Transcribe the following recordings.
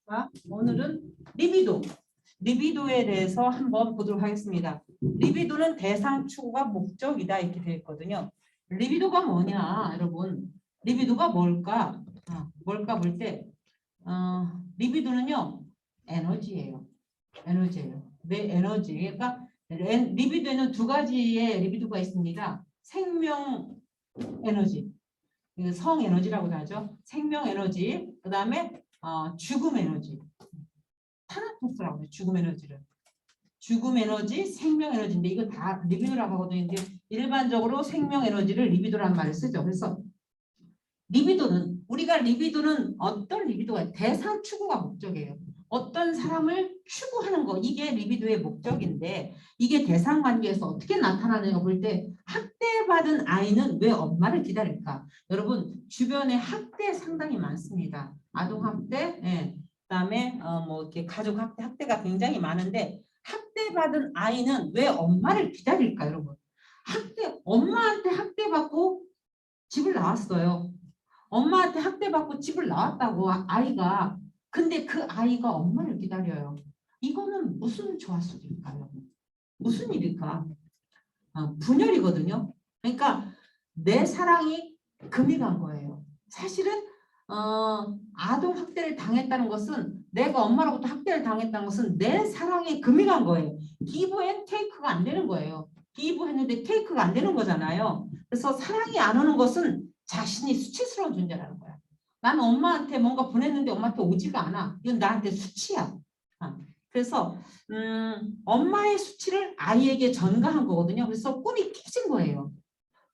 자, 오늘은 리비도. 리비도에 대해서 한번 보도록 하겠습니다. 리비도는 대상 추구가 목적이다 이렇게 되어 있거든요. 리비도가 뭐냐, 여러분? 리비도가 뭘까? 뭘까 볼 때, 리비도는요, 에너지예요. 에너지예요. 내 에너지. 그러니까 리비도에는 두 가지의 리비도가 있습니다. 생명 에너지, 성 에너지라고도 하죠. 생명 에너지. 그 다음에 죽음 에너지. 타나토스라고 해요. 죽음 에너지를. 죽음 에너지, 생명 에너지인데 이거 다 리비도라고 하거든요. 근데 일반적으로 생명 에너지를 리비도라는 말을 쓰죠. 그래서 리비도는 어떤 리비도가 대상 추구가 목적이에요. 어떤 사람을 추구하는 거, 이게 리비도의 목적인데 이게 대상 관계에서 어떻게 나타나느냐 볼 때 학대받은 아이는 왜 엄마를 기다릴까? 여러분 주변에 학대 상당히 많습니다. 아동 학대, 예. 그다음에 뭐 이렇게 가족 학대가 굉장히 많은데 학대받은 아이는 왜 엄마를 기다릴까, 여러분? 엄마한테 학대받고 집을 나왔어요. 엄마한테 학대받고 집을 나왔다고 아이가. 근데 그 아이가 엄마를 기다려요. 이거는 무슨 조화수일까요? 무슨 일일까? 분열이거든요. 그러니까 내 사랑이 금이 간 거예요. 사실은 아동 학대를 당했다는 것은, 내가 엄마로부터 학대를 당했다는 것은 내 사랑에 금이 간 거예요. 기브 앤 테이크가 안 되는 거예요. 기브했는데 테이크가 안 되는 거잖아요. 그래서 사랑이 안 오는 것은 자신이 수치스러운 존재라는 거야. 나는 엄마한테 뭔가 보냈는데 엄마한테 오지가 않아. 이건 나한테 수치야. 그래서 엄마의 수치를 아이에게 전가한 거거든요. 그래서 꿈이 깨진 거예요.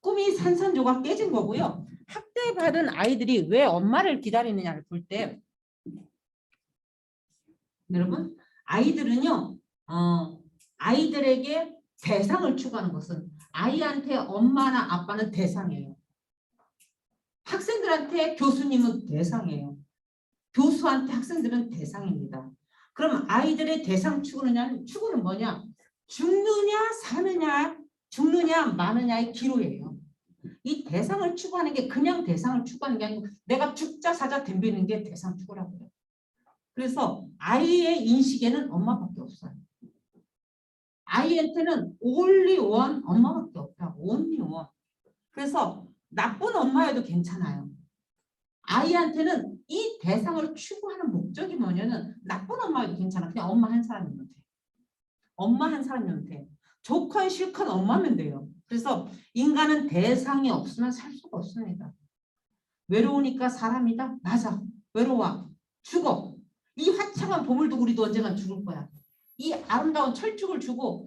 꿈이 산산조각 깨진 거고요. 학대받은 아이들이 왜 엄마를 기다리느냐를 볼 때, 여러분, 아이들은요, 아이들에게 대상을 추구하는 것은, 아이한테 엄마나 아빠는 대상이에요. 학생들한테 교수님은 대상이에요. 교수한테 학생들은 대상입니다. 그럼 아이들의 대상 추구는 뭐냐? 죽느냐 사느냐, 죽느냐 마느냐의 기로예요. 이 대상을 추구하는 게 그냥 대상을 추구하는 게 아니고 내가 죽자 사자 덤비는 게 대상 추구라고요. 그래서 아이의 인식에는 엄마밖에 없어요. 아이한테는 only one 엄마밖에 없다고. only one. 그래서 나쁜 엄마여도 괜찮아요. 아이한테는 이 대상을 추구하는 목적이 뭐냐면 나쁜 엄마여도 괜찮아. 그냥 엄마 한 사람이면 돼. 엄마 한 사람이면 돼. 좋건 싫건 엄마면 돼요. 그래서 인간은 대상이 없으면 살 수가 없습니다. 외로우니까 사람이다? 맞아. 외로워. 죽어. 이 화창한 봄을 두고 우리도 언젠간 죽을 거야. 이 아름다운 철쭉을 주고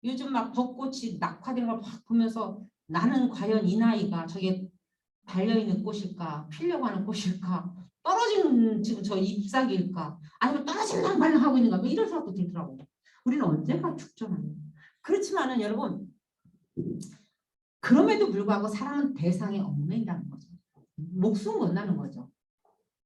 요즘 막 벚꽃이 낙화되는 걸 막 보면서 나는 과연 이 나이가 저게 달려있는 꽃일까? 피려고 하는 꽃일까? 떨어지는 지금 저 잎사귀일까? 아니면 떨어질랑 말랑 하고 있는가? 뭐 이런 생각도 들더라고요. 우리는 언제가 죽잖아요. 그렇지만은 여러분, 그럼에도 불구하고 사랑은 대상에 얽매인다는 거죠. 목숨 건다는 거죠.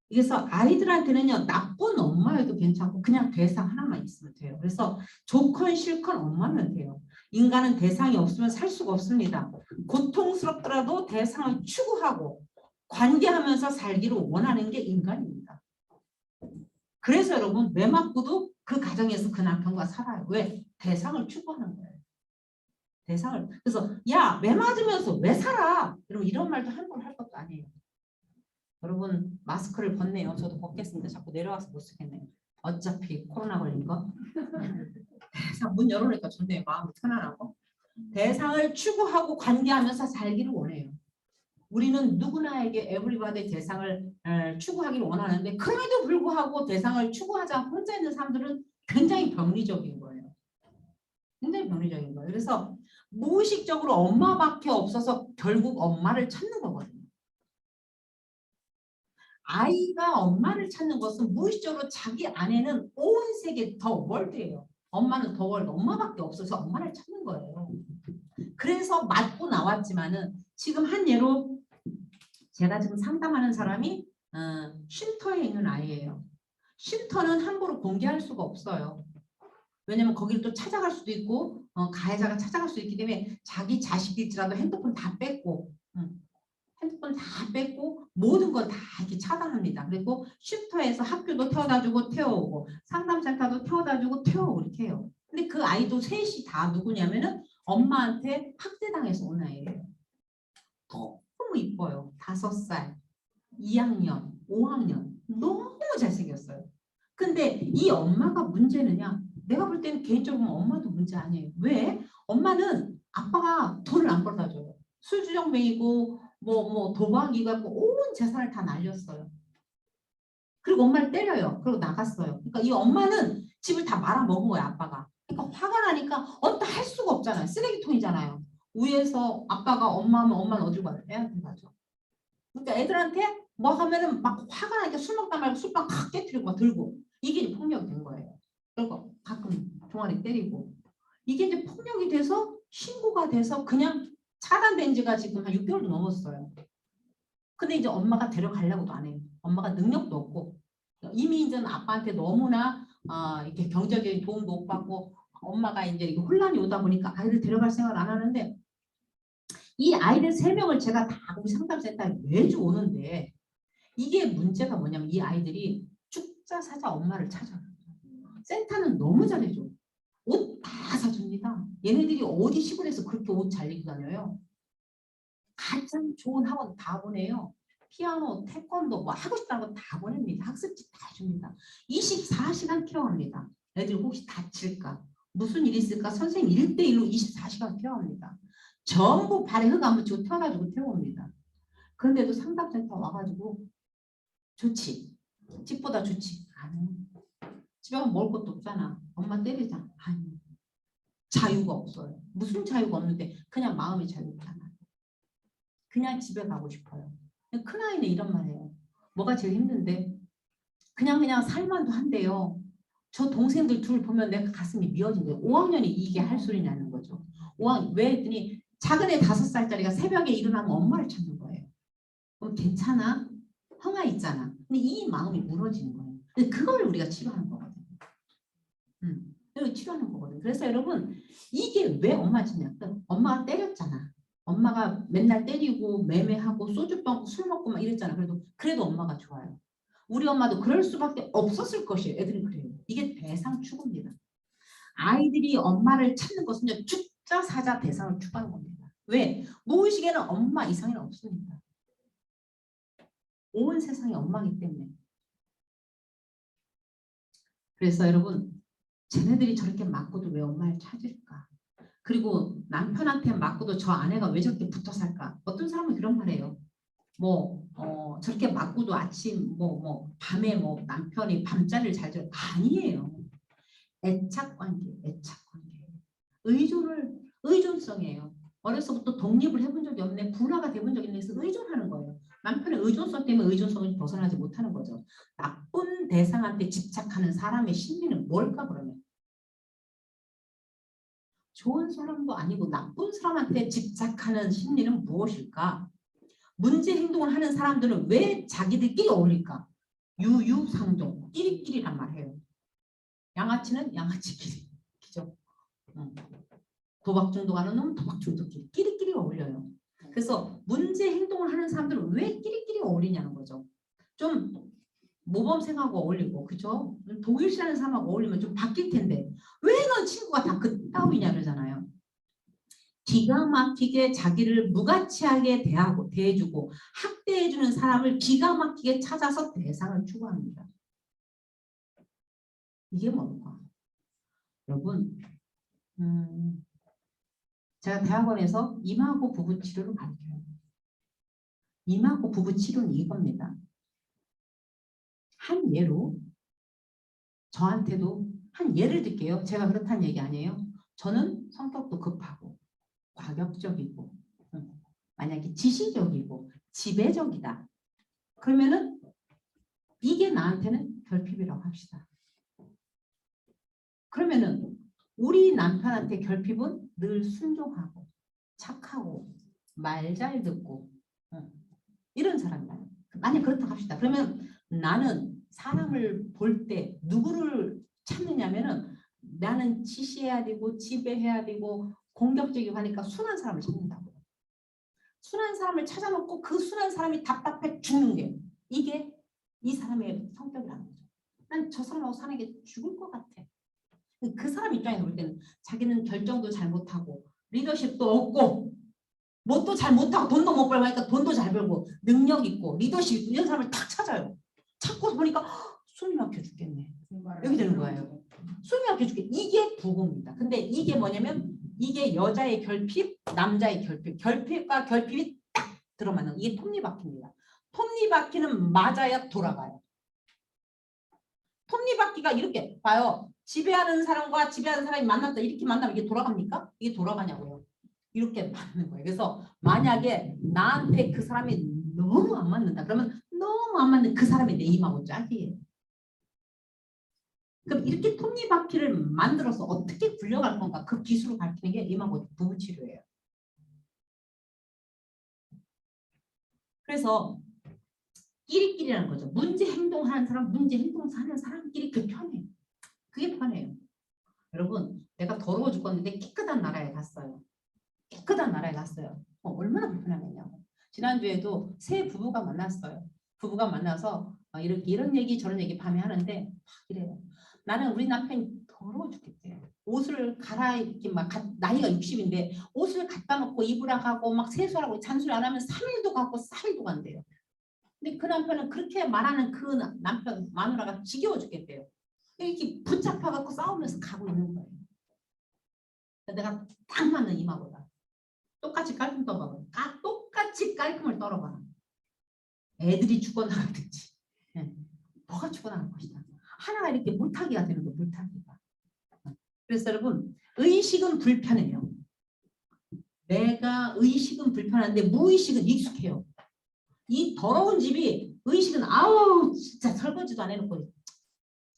그래서 아이들한테는요, 나쁜 엄마여도 괜찮고 그냥 대상 하나만 있으면 돼요. 그래서 좋건 싫건 엄마면 돼요. 인간은 대상이 없으면 살 수가 없습니다. 고통스럽더라도 대상을 추구하고 관계하면서 살기를 원하는 게 인간입니다. 그래서 여러분, 매 맞고도 그 가정에서 그 남편과 살아요. 왜? 대상을 추구하는 거예요. 대상을. 그래서 야, 매 맞으면서 왜 살아? 여러분, 이런 말도 함부로 할 것도 아니에요. 여러분 마스크를 벗네요. 저도 벗겠습니다. 자꾸 내려와서 못 쓰겠네요. 어차피 코로나 걸린 거. 대상 문 열어놓으니까 좋네요. 마음이 편안하고. 대상을 추구하고 관계하면서 살기를 원해요. 우리는 누구나에게 에브리바디 대상을 추구하기를 원하는데 그럼에도 불구하고 대상을 추구하자 혼자 있는 사람들은 굉장히 병리적인 거예요. 굉장히 병리적인 거예요. 그래서 무의식적으로 엄마밖에 없어서 결국 엄마를 찾는 거거든요. 아이가 엄마를 찾는 것은 무의식적으로 자기 안에는 온 세계 더 월드예요. 엄마는 더 월드, 엄마밖에 없어서 엄마를 찾는 거예요. 그래서 맞고 나왔지만은 지금 한 예로 제가 지금 상담하는 사람이 쉼터에 있는 아이예요. 쉼터는 함부로 공개할 수가 없어요. 왜냐면 거기를 또 찾아갈 수도 있고 가해자가 찾아갈 수 있기 때문에 자기 자식일지라도 핸드폰 다 뺏고 모든 걸 다 이렇게 차단합니다. 그리고 쉼터에서 학교도 태워다주고 태워오고 상담센터도 태워다주고 태워오고 이렇게 해요. 근데 그 아이도 셋이 다 누구냐면은 엄마한테 학대당해서 온 아이예요. 너무 이뻐요. 5살, 2학년, 5학년 너무 잘생겼어요. 근데 이 엄마가 문제느냐? 내가 볼 때는 개인적으로 보면 엄마도 문제 아니에요. 왜? 엄마는 아빠가 돈을 안 벌어다 줘요. 술주정뱅이고 뭐 도박이 갖고 온 재산을 다 날렸어요. 그리고 엄마를 때려요. 그리고 나갔어요. 그러니까 이 엄마는 집을 다 말아먹은 거야, 아빠가. 그러니까 화가 나니까 어떠 할 수가 없잖아요. 쓰레기통이잖아요. 위에서 아빠가 엄마면 엄마는 어디로 가요? 애한테 가죠. 그러니까 애들한테 뭐 하면은 막 화가 나니까 술 먹다 말고 술빵 칵 깨뜨리고 막 들고 이게 이제 폭력이 된 거예요. 그리고 가끔 종아리 때리고 이게 이제 폭력이 돼서 신고가 돼서 그냥 차단된 지가 지금 한 6개월도 넘었어요. 근데 이제 엄마가 데려가려고도 안 해요. 엄마가 능력도 없고 이미 이제는 아빠한테 너무나 이렇게 경제적인 도움도 못 받고 엄마가 이제 이렇게 혼란이 오다 보니까 아이들 데려갈 생각을 안 하는데 이 아이들 3명을 제가 다 우리 상담센터에 매주 오는데 이게 문제가 뭐냐면 이 아이들이 죽자 사자 엄마를 찾아요. 센터는 너무 잘해줘. 옷 다 사줍니다. 얘네들이 어디 시골에서 그렇게 옷 잘 입고 다녀요. 가장 좋은 학원 다 보내요. 피아노, 태권도 뭐 하고 싶다는 거 다 보냅니다. 학습지 다 해줍니다. 24시간 케어합니다. 애들 혹시 다칠까? 무슨 일이 있을까? 선생님 1대1로 24시간 케어합니다. 전부 발에 흙 안 묻히고 태워가지고 태워옵니다. 그런데도 상담센터 와가지고 좋지. 집보다 좋지. 아니. 집에 가면 먹을 것도 없잖아. 엄마 때리자. 아니. 자유가 없어요. 무슨 자유가 없는데 그냥 마음의 자유잖아. 그냥 집에 가고 싶어요. 큰아이는 이런 말 해요. 뭐가 제일 힘든데 그냥 살만도 한데요. 저 동생들 둘 보면 내가 가슴이 미어진대요. 5학년이 이게 할 소리냐는 거죠. 5학년 왜 했더니 작은 애 5살짜리가 새벽에 일어나면 엄마를 찾는 거예요. 괜찮아? 형아 있잖아. 근데 이 마음이 무너지는 거예요. 근데 그걸 우리가 치료하는 거거든요. 이거 치료하는 거거든요. 그래서 여러분 이게 왜 엄마 짓냐? 엄마가 때렸잖아. 엄마가 맨날 때리고 매매하고 소주병 술 먹고 막 이랬잖아. 그래도 엄마가 좋아요. 우리 엄마도 그럴 수밖에 없었을 것이에요. 애들은 그래요. 이게 대상 추구입니다. 아이들이 엄마를 찾는 것은 죽자 사자 대상을 추구하는 겁니다. 왜? 무의식에는 엄마 이상은 없습니다. 온 세상이 엄마이기 때문에. 그래서 여러분 쟤네들이 저렇게 맞고도 왜 엄마를 찾을까? 그리고 남편한테 맞고도 저 아내가 왜 저렇게 붙어 살까? 어떤 사람은 그런 말해요. 저렇게 맞고도 아침 밤에 남편이 밤자리를 잘 자. 아니에요. 애착 관계. 의존성이에요. 어려서부터 독립을 해본 적이 없네. 분화가 돼본 적이 있네. 그래서 의존하는 거예요. 남편의 의존성 때문에 의존성을 벗어나지 못하는 거죠. 나쁜 대상한테 집착하는 사람의 심리는 뭘까 그러면? 좋은 사람도 아니고 나쁜 사람한테 집착하는 심리는 무엇일까? 문제 행동을 하는 사람들은 왜 자기들끼리 어울릴까? 유유상종, 끼리끼리란 말이에요. 양아치는 양아치끼리. 그죠? 도박 중독하는 놈은 도박 중독끼리. 끼리끼리 어울려요. 그래서 문제 행동을 하는 사람들은 왜 끼리끼리 어울리냐는 거죠. 좀 모범생하고 어울리고, 그죠? 독일시라는 사람하고 어울리면 좀 바뀔 텐데 왜 넌 친구가 다 그따위냐 그러잖아요. 기가 막히게 자기를 무가치하게 대해주고 학대해주는 사람을 기가 막히게 찾아서 대상을 추구합니다. 이게 뭘까? 여러분 제가 대학원에서 이마고 부부 치료를 가르쳐요. 이마고 부부 치료는 이겁니다. 한 예로 저한테도 한 예를 들게요. 제가 그렇다는 얘기 아니에요. 저는 성격도 급하고 과격적이고 만약에 지시적이고 지배적이다. 그러면은 이게 나한테는 결핍이라고 합시다. 그러면은 우리 남편한테 결핍은 늘 순종하고 착하고 말 잘 듣고 이런 사람이에요. 만약 그렇다고 합시다. 그러면 나는 사람을 볼 때 누구를 찾느냐면은 나는 지시해야 되고 지배해야 되고 공격적이고 하니까 순한 사람을 찾는다고요. 순한 사람을 찾아놓고 그 순한 사람이 답답해 죽는 게 이게 이 사람의 성격이라는 거죠. 난 저 사람하고 사는 게 죽을 것 같아. 그 사람 입장에서 볼 때는 자기는 결정도 잘 못하고 리더십도 없고 뭣도 잘 못하고 돈도 못 벌고 하니까 돈도 잘 벌고 능력 있고 리더십 있고 이런 사람을 탁 찾아요. 찾고 보니까 숨이 막혀 죽겠네. 여기 되는 거예요. 숨이 막혀 죽겠네. 이게 부고입니다. 근데 이게 뭐냐면 이게 여자의 결핍, 남자의 결핍. 결핍과 결핍이 딱 들어맞는 이게 톱니바퀴입니다. 톱니바퀴는 맞아야 돌아가요. 톱니바퀴가 이렇게 봐요. 지배하는 사람과 지배하는 사람이 만났다. 이렇게 만나면 이게 돌아갑니까? 이게 돌아가냐고요. 이렇게 맞는 거예요. 그래서 만약에 나한테 그 사람이 너무 안 맞는다. 그러면 너무 안 맞는 그 사람이 내 힘하고 짝이에요. 그럼 이렇게 톱니바퀴를 만들어서 어떻게 굴려갈 건가? 그 기술을 가르치는 게 임하고 부부치료예요. 그래서 끼리끼리라는 거죠. 문제 행동하는 사람, 문제 행동하는 사람끼리 그 편해요. 그게 편해요. 여러분, 내가 더러워 죽었는데 깨끗한 나라에 갔어요. 깨끗한 나라에 갔어요. 얼마나 불편하겠냐고. 지난주에도 새 부부가 만났어요. 부부가 만나서 이렇게 이런 얘기 저런 얘기 밤에 하는데 막 이래요. 나는 우리 남편이 더러워 죽겠대요. 옷을 갈아입기 막 나이가 60인데 옷을 갖다 놓고 입으라고 하고 막 세수하고 잔소리 안 하면 3일도 가고 4일도 간대요. 근데 그 남편은 그렇게 말하는 그 남편 마누라가 지겨워 죽겠대요. 이렇게 붙잡아갖고 싸우면서 가고 있는 거예요. 내가 딱 맞는 이마보다 똑같이 깔끔 떠봐. 똑같이 깔끔을 떨어봐. 애들이 죽어나가든지 뭐가 죽어나갈 것이다. 하나가 이렇게 물타기가 되는 거예요. 물타기가. 그래서 여러분 의식은 불편해요. 내가 의식은 불편한데 무의식은 익숙해요. 이 더러운 집이 의식은 아우 진짜 설거지도 안 해놓고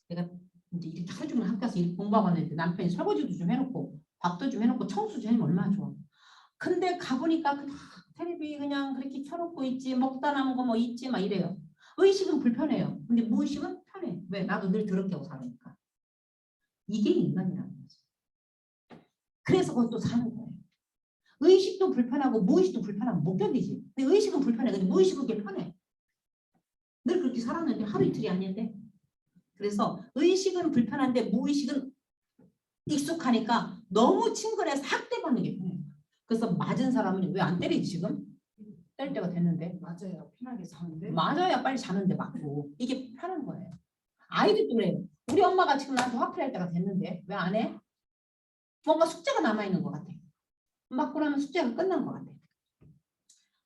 내가 이제 이렇게 하루 종일 학교 가서 이렇게 공부하고 왔는데 남편이 설거지도 좀 해놓고 밥도 좀 해놓고 청소 좀 해놓으면 얼마나 좋아. 근데 가보니까 그냥 텔레비 그냥 그렇게 켜놓고 있지 먹다 남은 거 뭐 있지 막 이래요. 의식은 불편해요. 근데 무의식은 편해. 왜? 나도 늘 더럽게 하고 살으니까. 이게 인간이라는 거지. 그래서 그것도 사는 거예요. 의식도 불편하고 무의식도 불편하면 못 견디지. 근데 의식은 불편해. 근데 무의식은 그게 편해. 늘 그렇게 살았는데 하루 이틀이 아닌데. 그래서 의식은 불편한데 무의식은 익숙하니까 너무 친근해서 학대받는 게 편해요. 그래서 맞은 사람은 왜 안 때리지 지금? 때릴 때가 됐는데. 맞아요. 편하게 사는데. 맞아야 빨리 자는데 맞고. 이게 편한 거예요. 아이들도 그래요. 우리 엄마가 지금 나한테 화풀이할 때가 됐는데 왜 안 해? 뭔가 숙제가 남아있는 것 같아. 맞고 나면 숙제가 끝난 것 같아.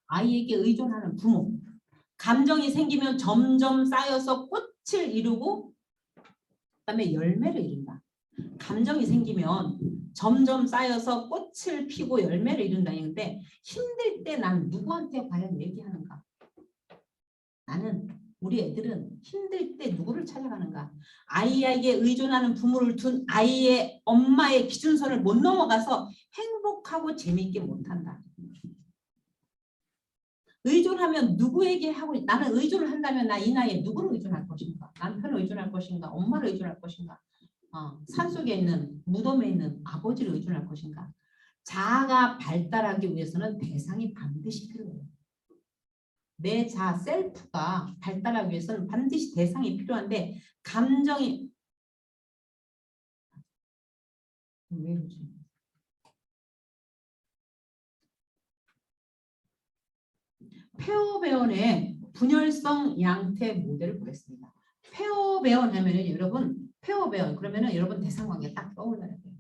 아이에게 의존하는 부모. 감정이 생기면 점점 쌓여서 꽃을 이루고 그다음에 열매를 이룬다. 감정이 생기면 점점 쌓여서 꽃을 피고 열매를 이룬다는데 힘들 때 난 누구한테 과연 얘기하는가? 나는 우리 애들은 힘들 때 누구를 찾아가는가? 아이에게 의존하는 부모를 둔 아이의 엄마의 기준선을 못 넘어가서 행복하고 재미있게 못한다. 의존하면 누구에게 하고 나는 의존을 한다면 나 이 나이에 누구를 의존할 것인가? 남편을 의존할 것인가? 엄마를 의존할 것인가? 산속에 있는 무덤에 있는 아버지를 의존할 것인가? 자아가 발달하기 위해서는 대상이 반드시 필요해요. 내 자아 셀프가 발달하기 위해서는 반드시 대상이 필요한데 감정이 왜 이러지? 페어배원의 분열성 양태 모델을 보겠습니다. 페어배원 하면은 여러분 페어배원 그러면은 여러분 대상관계 딱 떠올려야 돼요.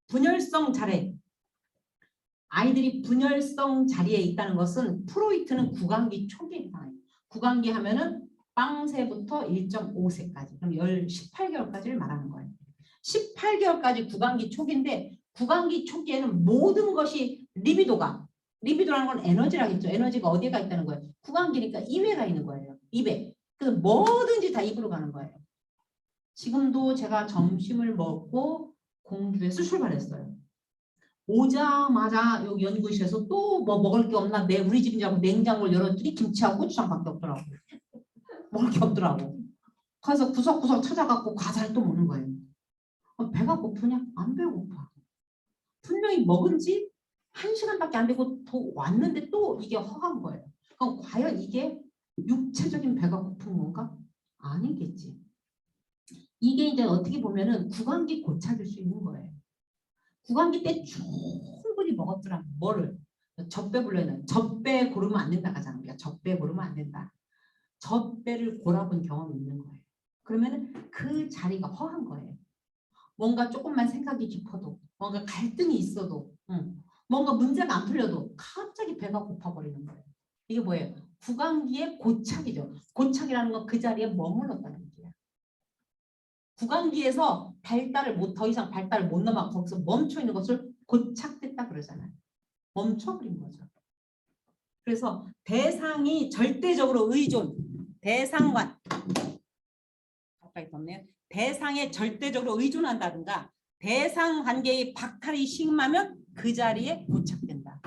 분열성 자례. 아이들이 분열성 자리에 있다는 것은 프로이트는 구강기 초기에 있다. 구강기 하면은 빵세부터 1.5세까지 그럼 18개월까지를 말하는 거예요. 18개월까지 구강기 초기인데 구강기 초기에는 모든 것이 리비도라는 건 에너지라겠죠. 에너지가 어디가 있다는 거예요. 구강기니까 입에가 있는 거예요. 입에. 그래서 뭐든지 다 입으로 가는 거예요. 지금도 제가 점심을 먹고 공주에서 출발했어요. 오자마자 여기 연구실에서 또 뭐 먹을 게 없나 우리 집이라고 냉장고를 열었더니 김치하고 고추장밖에 없더라고. 먹을 게 없더라고. 그래서 구석구석 찾아갖고 과자를 또 먹는 거예요. 배가 고프냐? 안 배고파. 분명히 먹은 지 1시간밖에 안 되고 더 왔는데 또 이게 허한 거예요. 그럼 과연 이게 육체적인 배가 고픈 건가? 아니겠지. 이게 이제 어떻게 보면은 구강기 고착일 수 있는 거예요. 구강기 때 충분히 먹었더라. 뭐를? 젖배 불러는 젖배 고르면 안 된다 하잖아. 우리가 젖배 고르면 안 된다. 젖배를 골아본 경험이 있는 거예요. 그러면은 그 자리가 허한 거예요. 뭔가 조금만 생각이 깊어도, 뭔가 갈등이 있어도, 뭔가 문제가 안 풀려도 갑자기 배가 고파버리는 거예요. 이게 뭐예요? 구강기의 고착이죠. 고착이라는 건 그 자리에 머물렀다는 얘기예요. 구강기에서 더 이상 발달을 못 넘어 거기서 멈춰 있는 것을 고착됐다 그러잖아요. 멈춰버린 거죠. 그래서 대상이 절대적으로 의존, 대상관, 가까이 뒀네요. 대상에 절대적으로 의존한다든가 대상 관계의 박탈이 심하면 그 자리에 고착된다.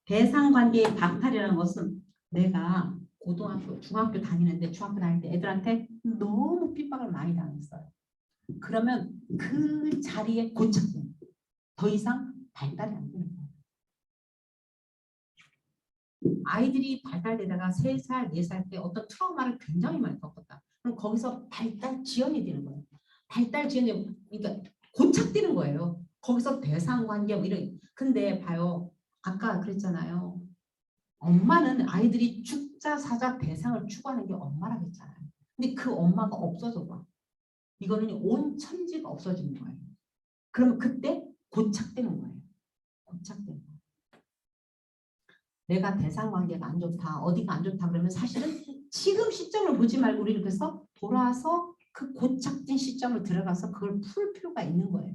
대상 관계의 박탈이라는 것은 내가 고등학교, 중학교 다니는데 중학교 다닐 때 애들한테 너무 핍박을 많이 당했어요. 그러면 그 자리에 고착된 더 이상 발달이 안 되는 거예요. 아이들이 발달되다가 3살, 4살 때 어떤 트라우마를 굉장히 많이 겪었다. 그럼 거기서 발달 지연이 되는 거예요. 발달 지연이 그러니까 고착되는 거예요. 거기서 대상관계 뭐 이런. 근데 봐요. 아까 그랬잖아요. 엄마는 아이들이 죽자 사자 대상을 추구하는 게 엄마라고 했잖아요. 근데 그 엄마가 없어져 봐. 이거는 온 천지가 없어지는 거예요. 그러면 그때 고착되는 거예요. 고착되는 거예요. 내가 대상관계가 안 좋다, 어디가 안 좋다 그러면 사실은 지금 시점을 보지 말고 우리는 그래서 돌아서 그 고착된 시점을 들어가서 그걸 풀 필요가 있는 거예요.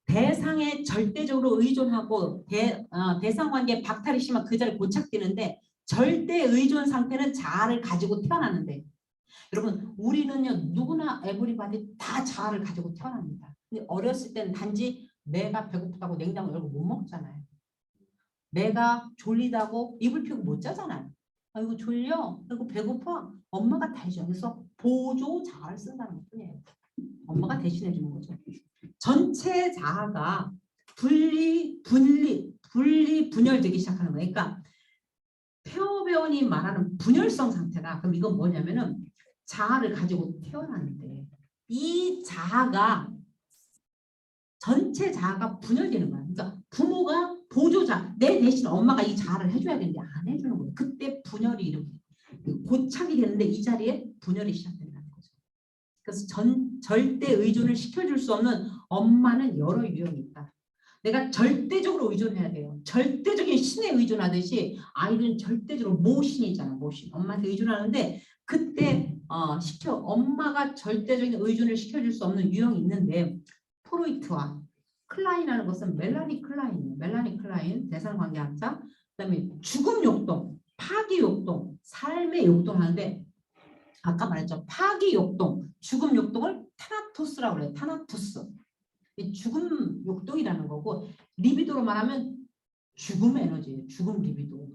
대상에 절대적으로 의존하고 대상관계 박탈이 심한 그 자리에 고착되는데 절대 의존 상태는 자아를 가지고 태어나는데 여러분 우리는요 누구나 에브리바디 다 자아를 가지고 태어납니다. 근데 어렸을 때는 단지 내가 배고프다고 냉장고 열고 못 먹잖아요. 내가 졸리다고 이불 펴고 못 자잖아요. 아이고 졸려. 그리고 배고파. 엄마가 다 해줘. 그래서 보조 자아를 쓴다는 것 뿐이에요. 엄마가 대신해 주는 거죠. 전체 자아가 분열되기 시작하는 거예요. 그러니까 폐허배원이 말하는 분열성 상태다. 그럼 이건 뭐냐면은 자아를 가지고 태어났는데 이 자아가 전체 자아가 분열되는 거야. 그러니까 부모가 보조자, 내 대신 엄마가 이 자아를 해줘야 되는데 안 해주는 거예요. 그때 분열이 이렇게 고착이 되는데 이 자리에 분열이 시작된다는 거죠. 그래서 절대 의존을 시켜줄 수 없는 엄마는 여러 유형이 있다. 내가 절대적으로 의존해야 돼요. 절대적인 신에 의존하듯이 아이들은 절대적으로 모신이잖아. 모신. 엄마한테 의존하는데 그때 엄마가 절대적인 의존을 시켜줄 수 없는 유형이 있는데 프로이트와 클라인이라는 것은 멜라니 클라인 대상관계학자 그다음에 죽음 욕동, 파기 욕동, 삶의 욕동 하는데 아까 말했죠. 파기 욕동, 죽음 욕동을 타나토스라고 그래요. 타나토스. 죽음 욕동이라는 거고 리비도로 말하면 죽음 에너지, 죽음 리비도.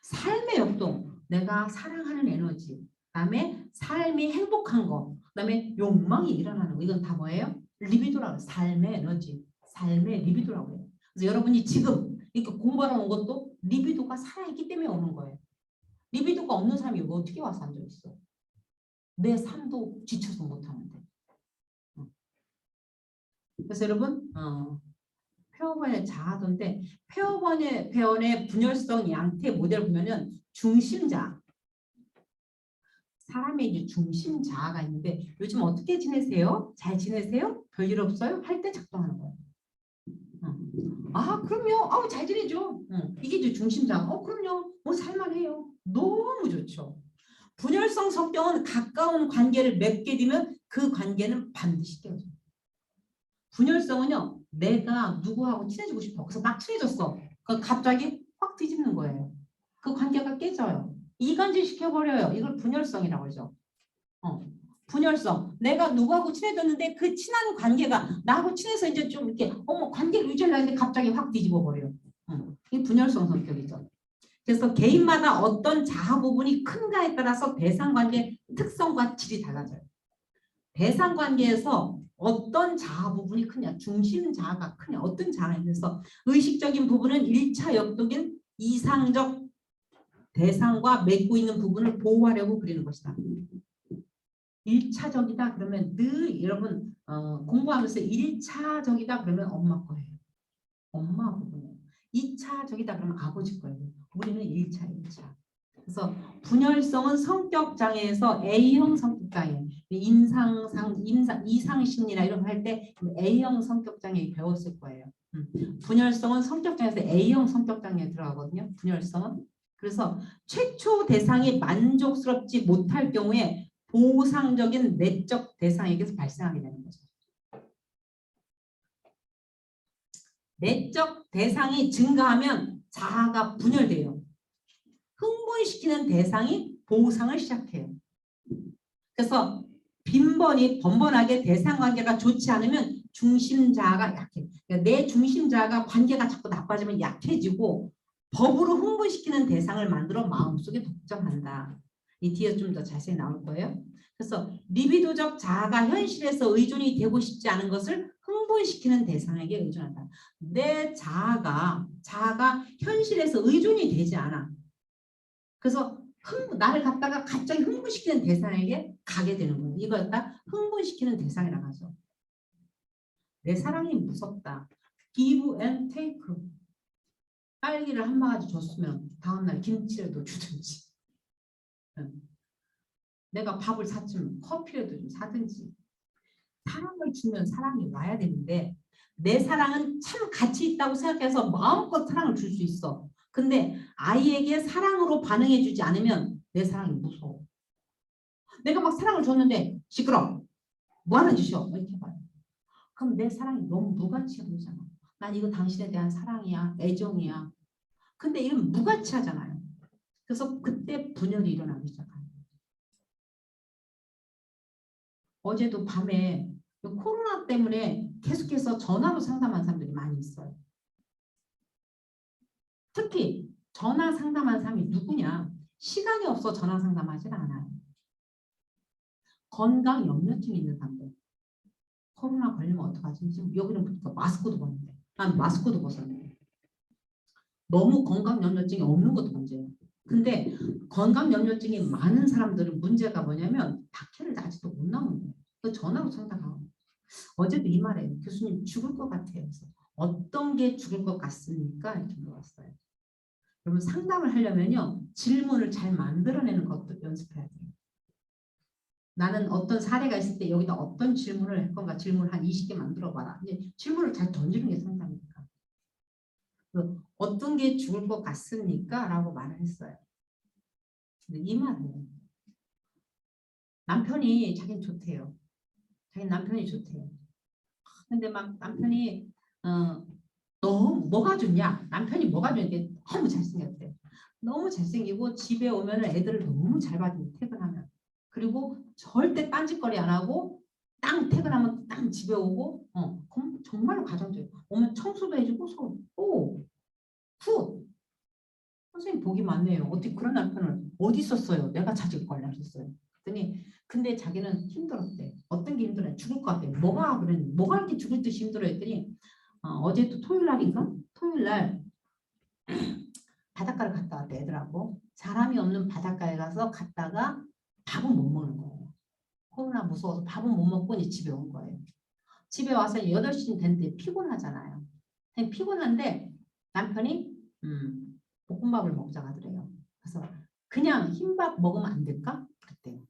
삶의 욕동, 내가 사랑하는 에너지. 그다음에 삶이 행복한 거. 그다음에 욕망이 일어나는 거. 이건 다 뭐예요? 리비도라고 해요. 삶의 에너지, 삶의 리비도라고 해요. 그래서 여러분이 지금 이렇게 공부하러 온 것도 리비도가 살아있기 때문에 오는 거예요. 리비도가 없는 사람이 여기 어떻게 와서 앉아있어? 내 삶도 지쳐서 못하는데. 그래서 여러분 폐허번의 자아도인데 폐허번의 분열성 양태 모델을 보면은 중심자 사람의 이제 중심자아가 있는데 요즘 어떻게 지내세요? 잘 지내세요? 별일 없어요? 할 때 작동하는 거예요. 아 그럼요. 잘 지내죠. 이게 이제 중심자아. 그럼요. 뭐 살만해요. 너무 좋죠. 분열성 성격은 가까운 관계를 맺게 되면 그 관계는 반드시 깨어져요. 분열성은요. 내가 누구하고 친해지고 싶어. 그래서 막 친해졌어. 그럼 갑자기 확 뒤집는 거예요. 그 관계가 깨져요. 이간질 시켜버려요. 이걸 분열성이라고 그러죠. 분열성. 내가 누구하고 친해졌는데 그 친한 관계가 나하고 친해서 이제 좀 이렇게 관계를 유지하려는데 갑자기 확 뒤집어 버려요. 이 분열성 성격이죠. 그래서 개인마다 어떤 자아 부분이 큰가에 따라서 대상관계 특성과 질이 달라져요. 대상 관계에서 어떤 자아 부분이 크냐, 중심 자아가 크냐, 어떤 자아에 대해서 의식적인 부분은 1차 역동인 이상적 대상과 맺고 있는 부분을 보호하려고 그리는 것이다. 1차적이다 그러면 늘 여러분 공부하면서 1차적이다 그러면 엄마 거예요. 엄마 부분이에요. 2차적이다 그러면 아버지 거예요. 우리는 1차, 1차. 그래서 분열성은 성격 장애에서 A형 성격 장애, 이상 심리나 이런 거 할 때 A형 성격 장애 배웠을 거예요. 분열성은 성격 장애에서 A형 성격 장애에 들어가거든요. 분열성은. 그래서 최초 대상이 만족스럽지 못할 경우에 보상적인 내적 대상에게서 발생하게 되는 거죠. 내적 대상이 증가하면 자아가 분열돼요. 흥분시키는 대상이 보상을 시작해요. 그래서 번번하게 대상 관계가 좋지 않으면 중심 자아가 약해. 그러니까 내 중심 자아가 관계가 자꾸 나빠지면 약해지고 법으로 흥분시키는 대상을 만들어 마음속에 독점한다. 이 뒤에 좀 더 자세히 나올 거예요. 그래서 리비도적 자아가 현실에서 의존이 되고 싶지 않은 것을 흥분시키는 대상에게 의존한다. 내 자아가 현실에서 의존이 되지 않아. 그래서 나를 갖다가 갑자기 흥분시키는 대상에게 가게 되는 거예요. 이걸 다 흥분시키는 대상이라고 하죠. 내 사랑이 무섭다. Give and take. 딸기를 한 바가지 줬으면 다음날 김치라도 주든지. 내가 밥을 샀으면 커피라도 좀 사든지. 사랑을 주면 사랑이 와야 되는데 내 사랑은 참 가치 있다고 생각해서 마음껏 사랑을 줄 수 있어. 근데 아이에게 사랑으로 반응해주지 않으면 내 사랑이 무서워. 내가 막 사랑을 줬는데 시끄러. 뭐 하는 짓이야? 이렇게 봐요. 그럼 내 사랑이 너무 무가치해 보이잖아. 난 이거 당신에 대한 사랑이야. 애정이야. 근데 이건 무가치하잖아요. 그래서 그때 분열이 일어나기 시작해요. 어제도 밤에 코로나 때문에 계속해서 전화로 상담한 사람들이 많이 있어요. 특히 전화 상담한 사람이 누구냐? 시간이 없어 전화 상담하지 않아요. 건강 염려증이 있는 사람들. 코로나 걸리면 어떡하지? 지금 여기는 보니까 마스크도 벗는데. 난 마스크도 벗었는데. 너무 건강 염려증이 없는 것도 문제예요. 근데 건강 염려증이 많은 사람들은 문제가 뭐냐면 박해를 아직도 못 나오는 거예요. 그 전화로 상담하고. 어제도 이 말이에요. 교수님 죽을 것 같아요. 그래서 어떤 게 죽을 것 같습니까? 이렇게 물어봤어요. 그러면 상담을 하려면요. 질문을 잘 만들어내는 것도 연습해야 돼요. 나는 어떤 사례가 있을 때 여기다 어떤 질문을 할 건가 질문을 한 20개 만들어봐라. 이제 질문을 잘 던지는 게 상담이니까. 어떤 게 죽을 것 같습니까? 라고 말을 했어요. 근데 이 말은 남편이 자기는 좋대요. 자기 남편이 좋대요. 근데 막 남편이 너무 뭐가 좋냐? 남편이 뭐가 좋냐? 너무 잘생겼대. 너무 잘생기고 집에 오면 애들을 너무 잘 봐주고 퇴근하면. 그리고 절대 딴짓거리 안 하고 땅 퇴근하면 땅 집에 오고 정말로 가정적이고 오면 청소도 해주고 굿. 선생님 복이 많네요. 어떻게 그런 남편을 어디 있었어요? 내가 찾을 걸 하셨어요. 그랬더니 근데 자기는 힘들었대. 어떤 게 힘들어요? 죽을 것 같아요. 뭐가 이렇게 죽을 듯이 힘들어 했더니 어제 또 토요일 날인가? 토요일 날 바닷가를 갔다 왔대 애들하고. 사람이 없는 바닷가에 가서 갔다가 밥은 못 먹는 거예요. 코로나 무서워서 밥은 못 먹고 이제 집에 온 거예요. 집에 와서 8시 됐는데 피곤하잖아요. 피곤한데 남편이 볶음밥을 먹자고 하더래요. 그래서 그냥 흰밥 먹으면 안 될까? 그랬대요.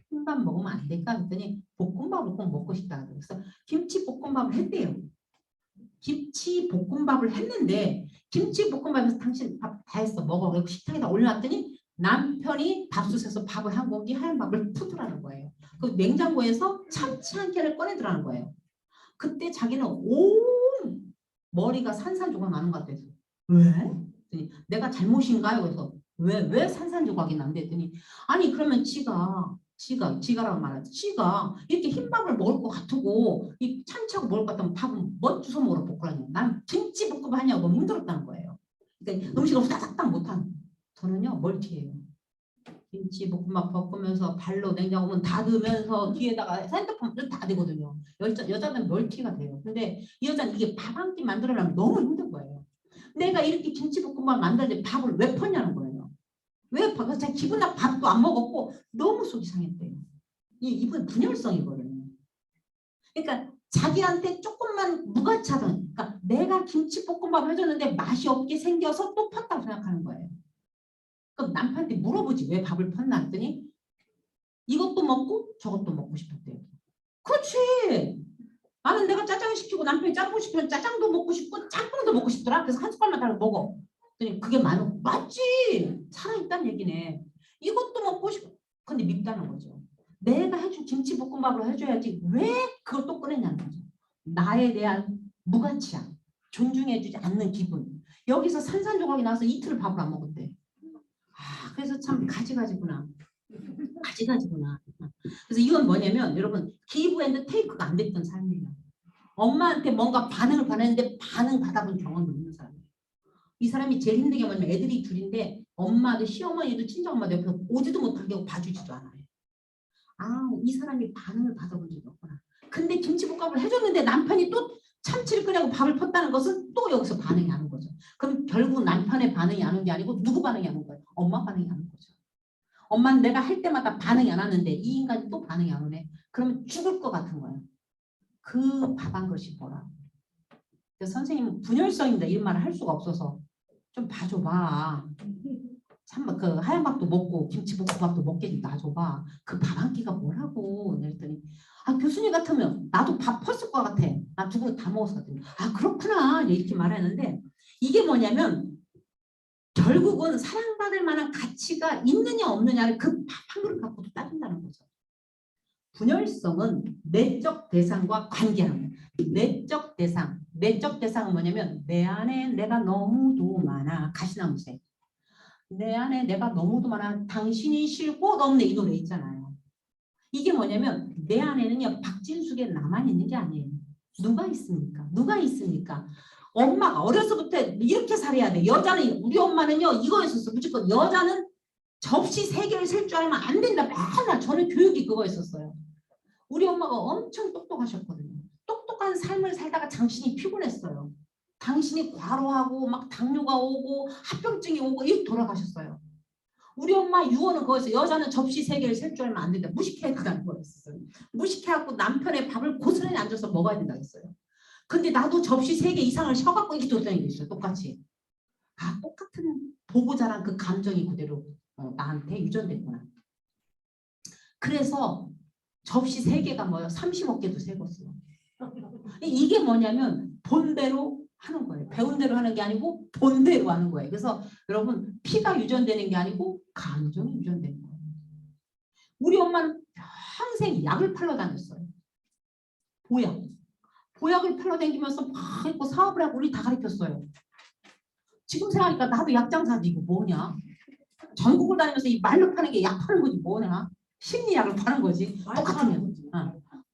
흰밥 먹으면 안 될까? 그랬더니 볶음밥을 꼭 먹고 싶다. 그래서 김치 볶음밥을 했대요. 김치 볶음밥을 했는데 김치 볶음밥에서 당신 밥 다 했어. 먹어. 그리고 식탁에다 올려놨더니 남편이 밥솥에서 밥을 한 공기 하얀 밥을 푸더라는 거예요. 그 냉장고에서 참치 한 개를 꺼내더라는 거예요. 그때 자기는 온 머리가 산산조각 나는 것 같아서 왜? 내가 잘못인가요? 그래서 왜 산산조각이 난대 했더니 아니 그러면 지가라고 말하지. 지가 이렇게 흰밥을 먹을 것 같고 이 참치하고 먹을 것 같으면 밥은 뭐 주워 먹으러 볶으라니. 난 김치 볶음 하냐고 너무 힘들었다는 거예요. 그러니까 음식을 후다닥 못하는. 저는요 멀티예요. 김치 볶음밥 볶으면서 발로 냉장고문 닫으면서 뒤에다가 핸드폰 다 되거든요. 여자는 멀티가 돼요. 근데 이 여자는 이게 밥 한 끼 만들어내면 너무 힘든 거예요. 내가 이렇게 김치 볶음밥 만들는데 밥을 왜 폈냐는 거예요. 왜 밥? 제가 기분 나빠 밥도 안 먹었고 너무 속이 상했대요. 이분 분열성이거든요. 그러니까 자기한테 조금만 무가차든, 그러니까 내가 김치볶음밥 해줬는데 맛이 없게 생겨서 또 폈다고 생각하는 거예요. 그럼 남편한테 물어보지 왜 밥을 폈나 했더니 이것도 먹고 저것도 먹고 싶었대요. 그렇지. 나는 내가 짜장을 시키고 남편이 짬뽕 시키면 짜장도 먹고 싶고 짬뽕도 먹고 싶더라. 그래서 한 숟갈만 달라고 먹어. 그랬더니 그게 맞지. 살아있다는 얘기네. 이것도 먹고 싶고. 근데 밉다는 거죠. 내가 해준 김치볶음밥으로 해줘야지 왜 그걸 또 꺼내냐는 거죠. 나에 대한 무가치함, 존중해주지 않는 기분. 여기서 산산조각이 나서 이틀을 밥을 안 먹었대. 아, 그래서 참 가지가지구나. 가지가지구나. 그래서 이건 뭐냐면 여러분 기브 앤드 테이크가 안 됐던 삶이에요. 엄마한테 뭔가 반응을 받았는데 반응 받아본 경험이 없는 사람이에요. 이 사람이 제일 힘든 게 뭐냐면 애들이 둘인데 엄마도 시어머니도 친정엄마도 옆에서 오지도 못하게 하고 봐주지도 않아요. 아, 이 사람이 반응을 받아본 적이 없구나. 근데 김치볶음밥을 해줬는데 남편이 또 참치를 끓이고 밥을 폈다는 것은 또 여기서 반응이 안 온 거죠. 그럼 결국 남편의 반응이 안 온 게 아니고 누구 반응이 안 온 거예요? 엄마 반응이 안 온 거죠. 엄마는 내가 할 때마다 반응이 안 왔는데 이 인간이 또 반응이 안 오네. 그러면 죽을 것 같은 거예요. 그 밥 한 것이 뭐라. 선생님은 분열성입니다. 이런 말을 할 수가 없어서 좀 봐줘봐. 참 그 하얀 밥도 먹고 김치볶음밥도 먹게 좀 놔줘봐. 그 밥 한 끼가 뭐라고. 그랬더니 아 교수님 같으면 나도 밥 펐을 것 같아. 나 두 그릇 다 먹었거든요. 아 그렇구나 이렇게 말했는데 이게 뭐냐면 결국은 사랑받을 만한 가치가 있느냐 없느냐를 그 밥 한 그릇 갖고도 따진다는 거죠. 분열성은 내적 대상과 관계하는 거예요. 내적 대상은 뭐냐면 내 안에 내가 너무도 많아. 가시나무새. 내 안에 내가 너무도 많아. 당신이 싫고 없네. 이 노래 있잖아요. 이게 뭐냐면 내 안에는요. 박진숙에 나만 있는 게 아니에요. 누가 있습니까? 누가 있습니까? 엄마가 어려서부터 이렇게 살아야 돼. 여자는 우리 엄마는요. 이거였었어. 무조건 여자는 접시 3개를 셀 줄 알면 안 된다. 맨날 저는 교육이 그거였었어요. 우리 엄마가 엄청 똑똑하셨거든요. 똑똑한 삶을 살다가 당신이 피곤했어요. 당신이 과로하고 막 당뇨가 오고 합병증이 오고 이렇게 돌아가셨어요. 우리 엄마 유언은 거기서 여자는 접시 3개를 셀 줄 알면 안 된다. 무식해야 된다는 거였어요. 무식해갖고 남편의 밥을 고스란히 앉아서 먹어야 된다 했어요. 근데 나도 접시 3개 이상을 쉬어갖고 이렇게 돌아다니고 있어요. 똑같이. 아 똑같은 보고 자란 그 감정이 그대로 나한테 유전됐구나. 그래서 접시 3개가 뭐예요? 30억 개도 세웠어요. 이게 뭐냐면 본대로 하는 거예요. 배운 대로 하는 게 아니고 본대로 하는 거예요. 그래서 여러분 피가 유전되는 게 아니고 감정이 유전되는 거예요. 우리 엄마는 평생 약을 팔러 다녔어요. 보약을 팔러 다니면서 막 있고 사업을 하고 우리 다 가르쳤어요. 지금 생각하니까 나도 약장사지 이거 뭐냐. 전국을 다니면서 이 말로 파는 게 약 파는 거지 뭐냐. 심리약을 파는 거지.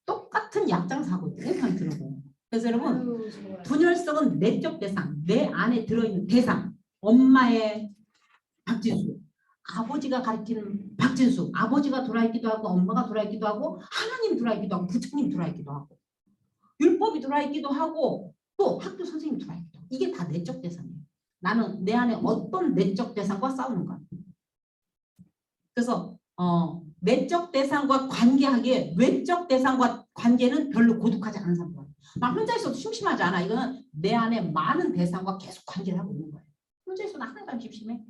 똑같은 약장사거든요. 이렇게 들어보면. 그래서 여러분 분열성은 내적 대상, 내 안에 들어있는 대상. 엄마의 박진수, 아버지가 가르치는 박진수, 아버지가 돌아있기도 하고 엄마가 돌아있기도 하고 하나님 돌아있기도 하고 부처님 돌아있기도 하고 율법이 돌아있기도 하고 또 학교 선생님 돌아있기도 하고 이게 다 내적 대상이에요. 나는 내 안에 어떤 내적 대상과 싸우는가. 그래서 내적 대상과 관계하기에 외적 대상과 관계는 별로 고독하지 않은 사람들. 나 혼자 있어도 심심하지 않아. 이거는 내 안에 많은 대상과 계속 관계를 하고 있는 거예요. 혼자 있어도 항상 심심해.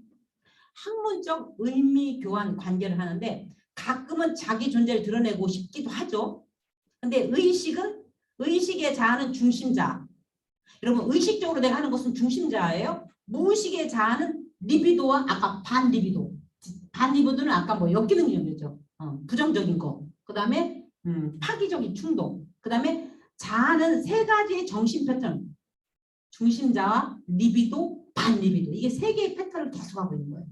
학문적 의미 교환 관계를 하는데 가끔은 자기 존재를 드러내고 싶기도 하죠. 근데 의식의 자아는 중심자. 여러분 의식적으로 내가 하는 것은 중심자예요. 무의식의 자아는 리비도와 아까 반리비도. 반리비도는 아까 뭐 엮이는 개념이었죠. 부정적인 거. 그 다음에 파기적인 충동. 그 다음에 자아는 3가지의 정신 패턴. 중심자와 리비도, 반리비도. 이게 3개의 패턴을 계속하고 있는 거예요.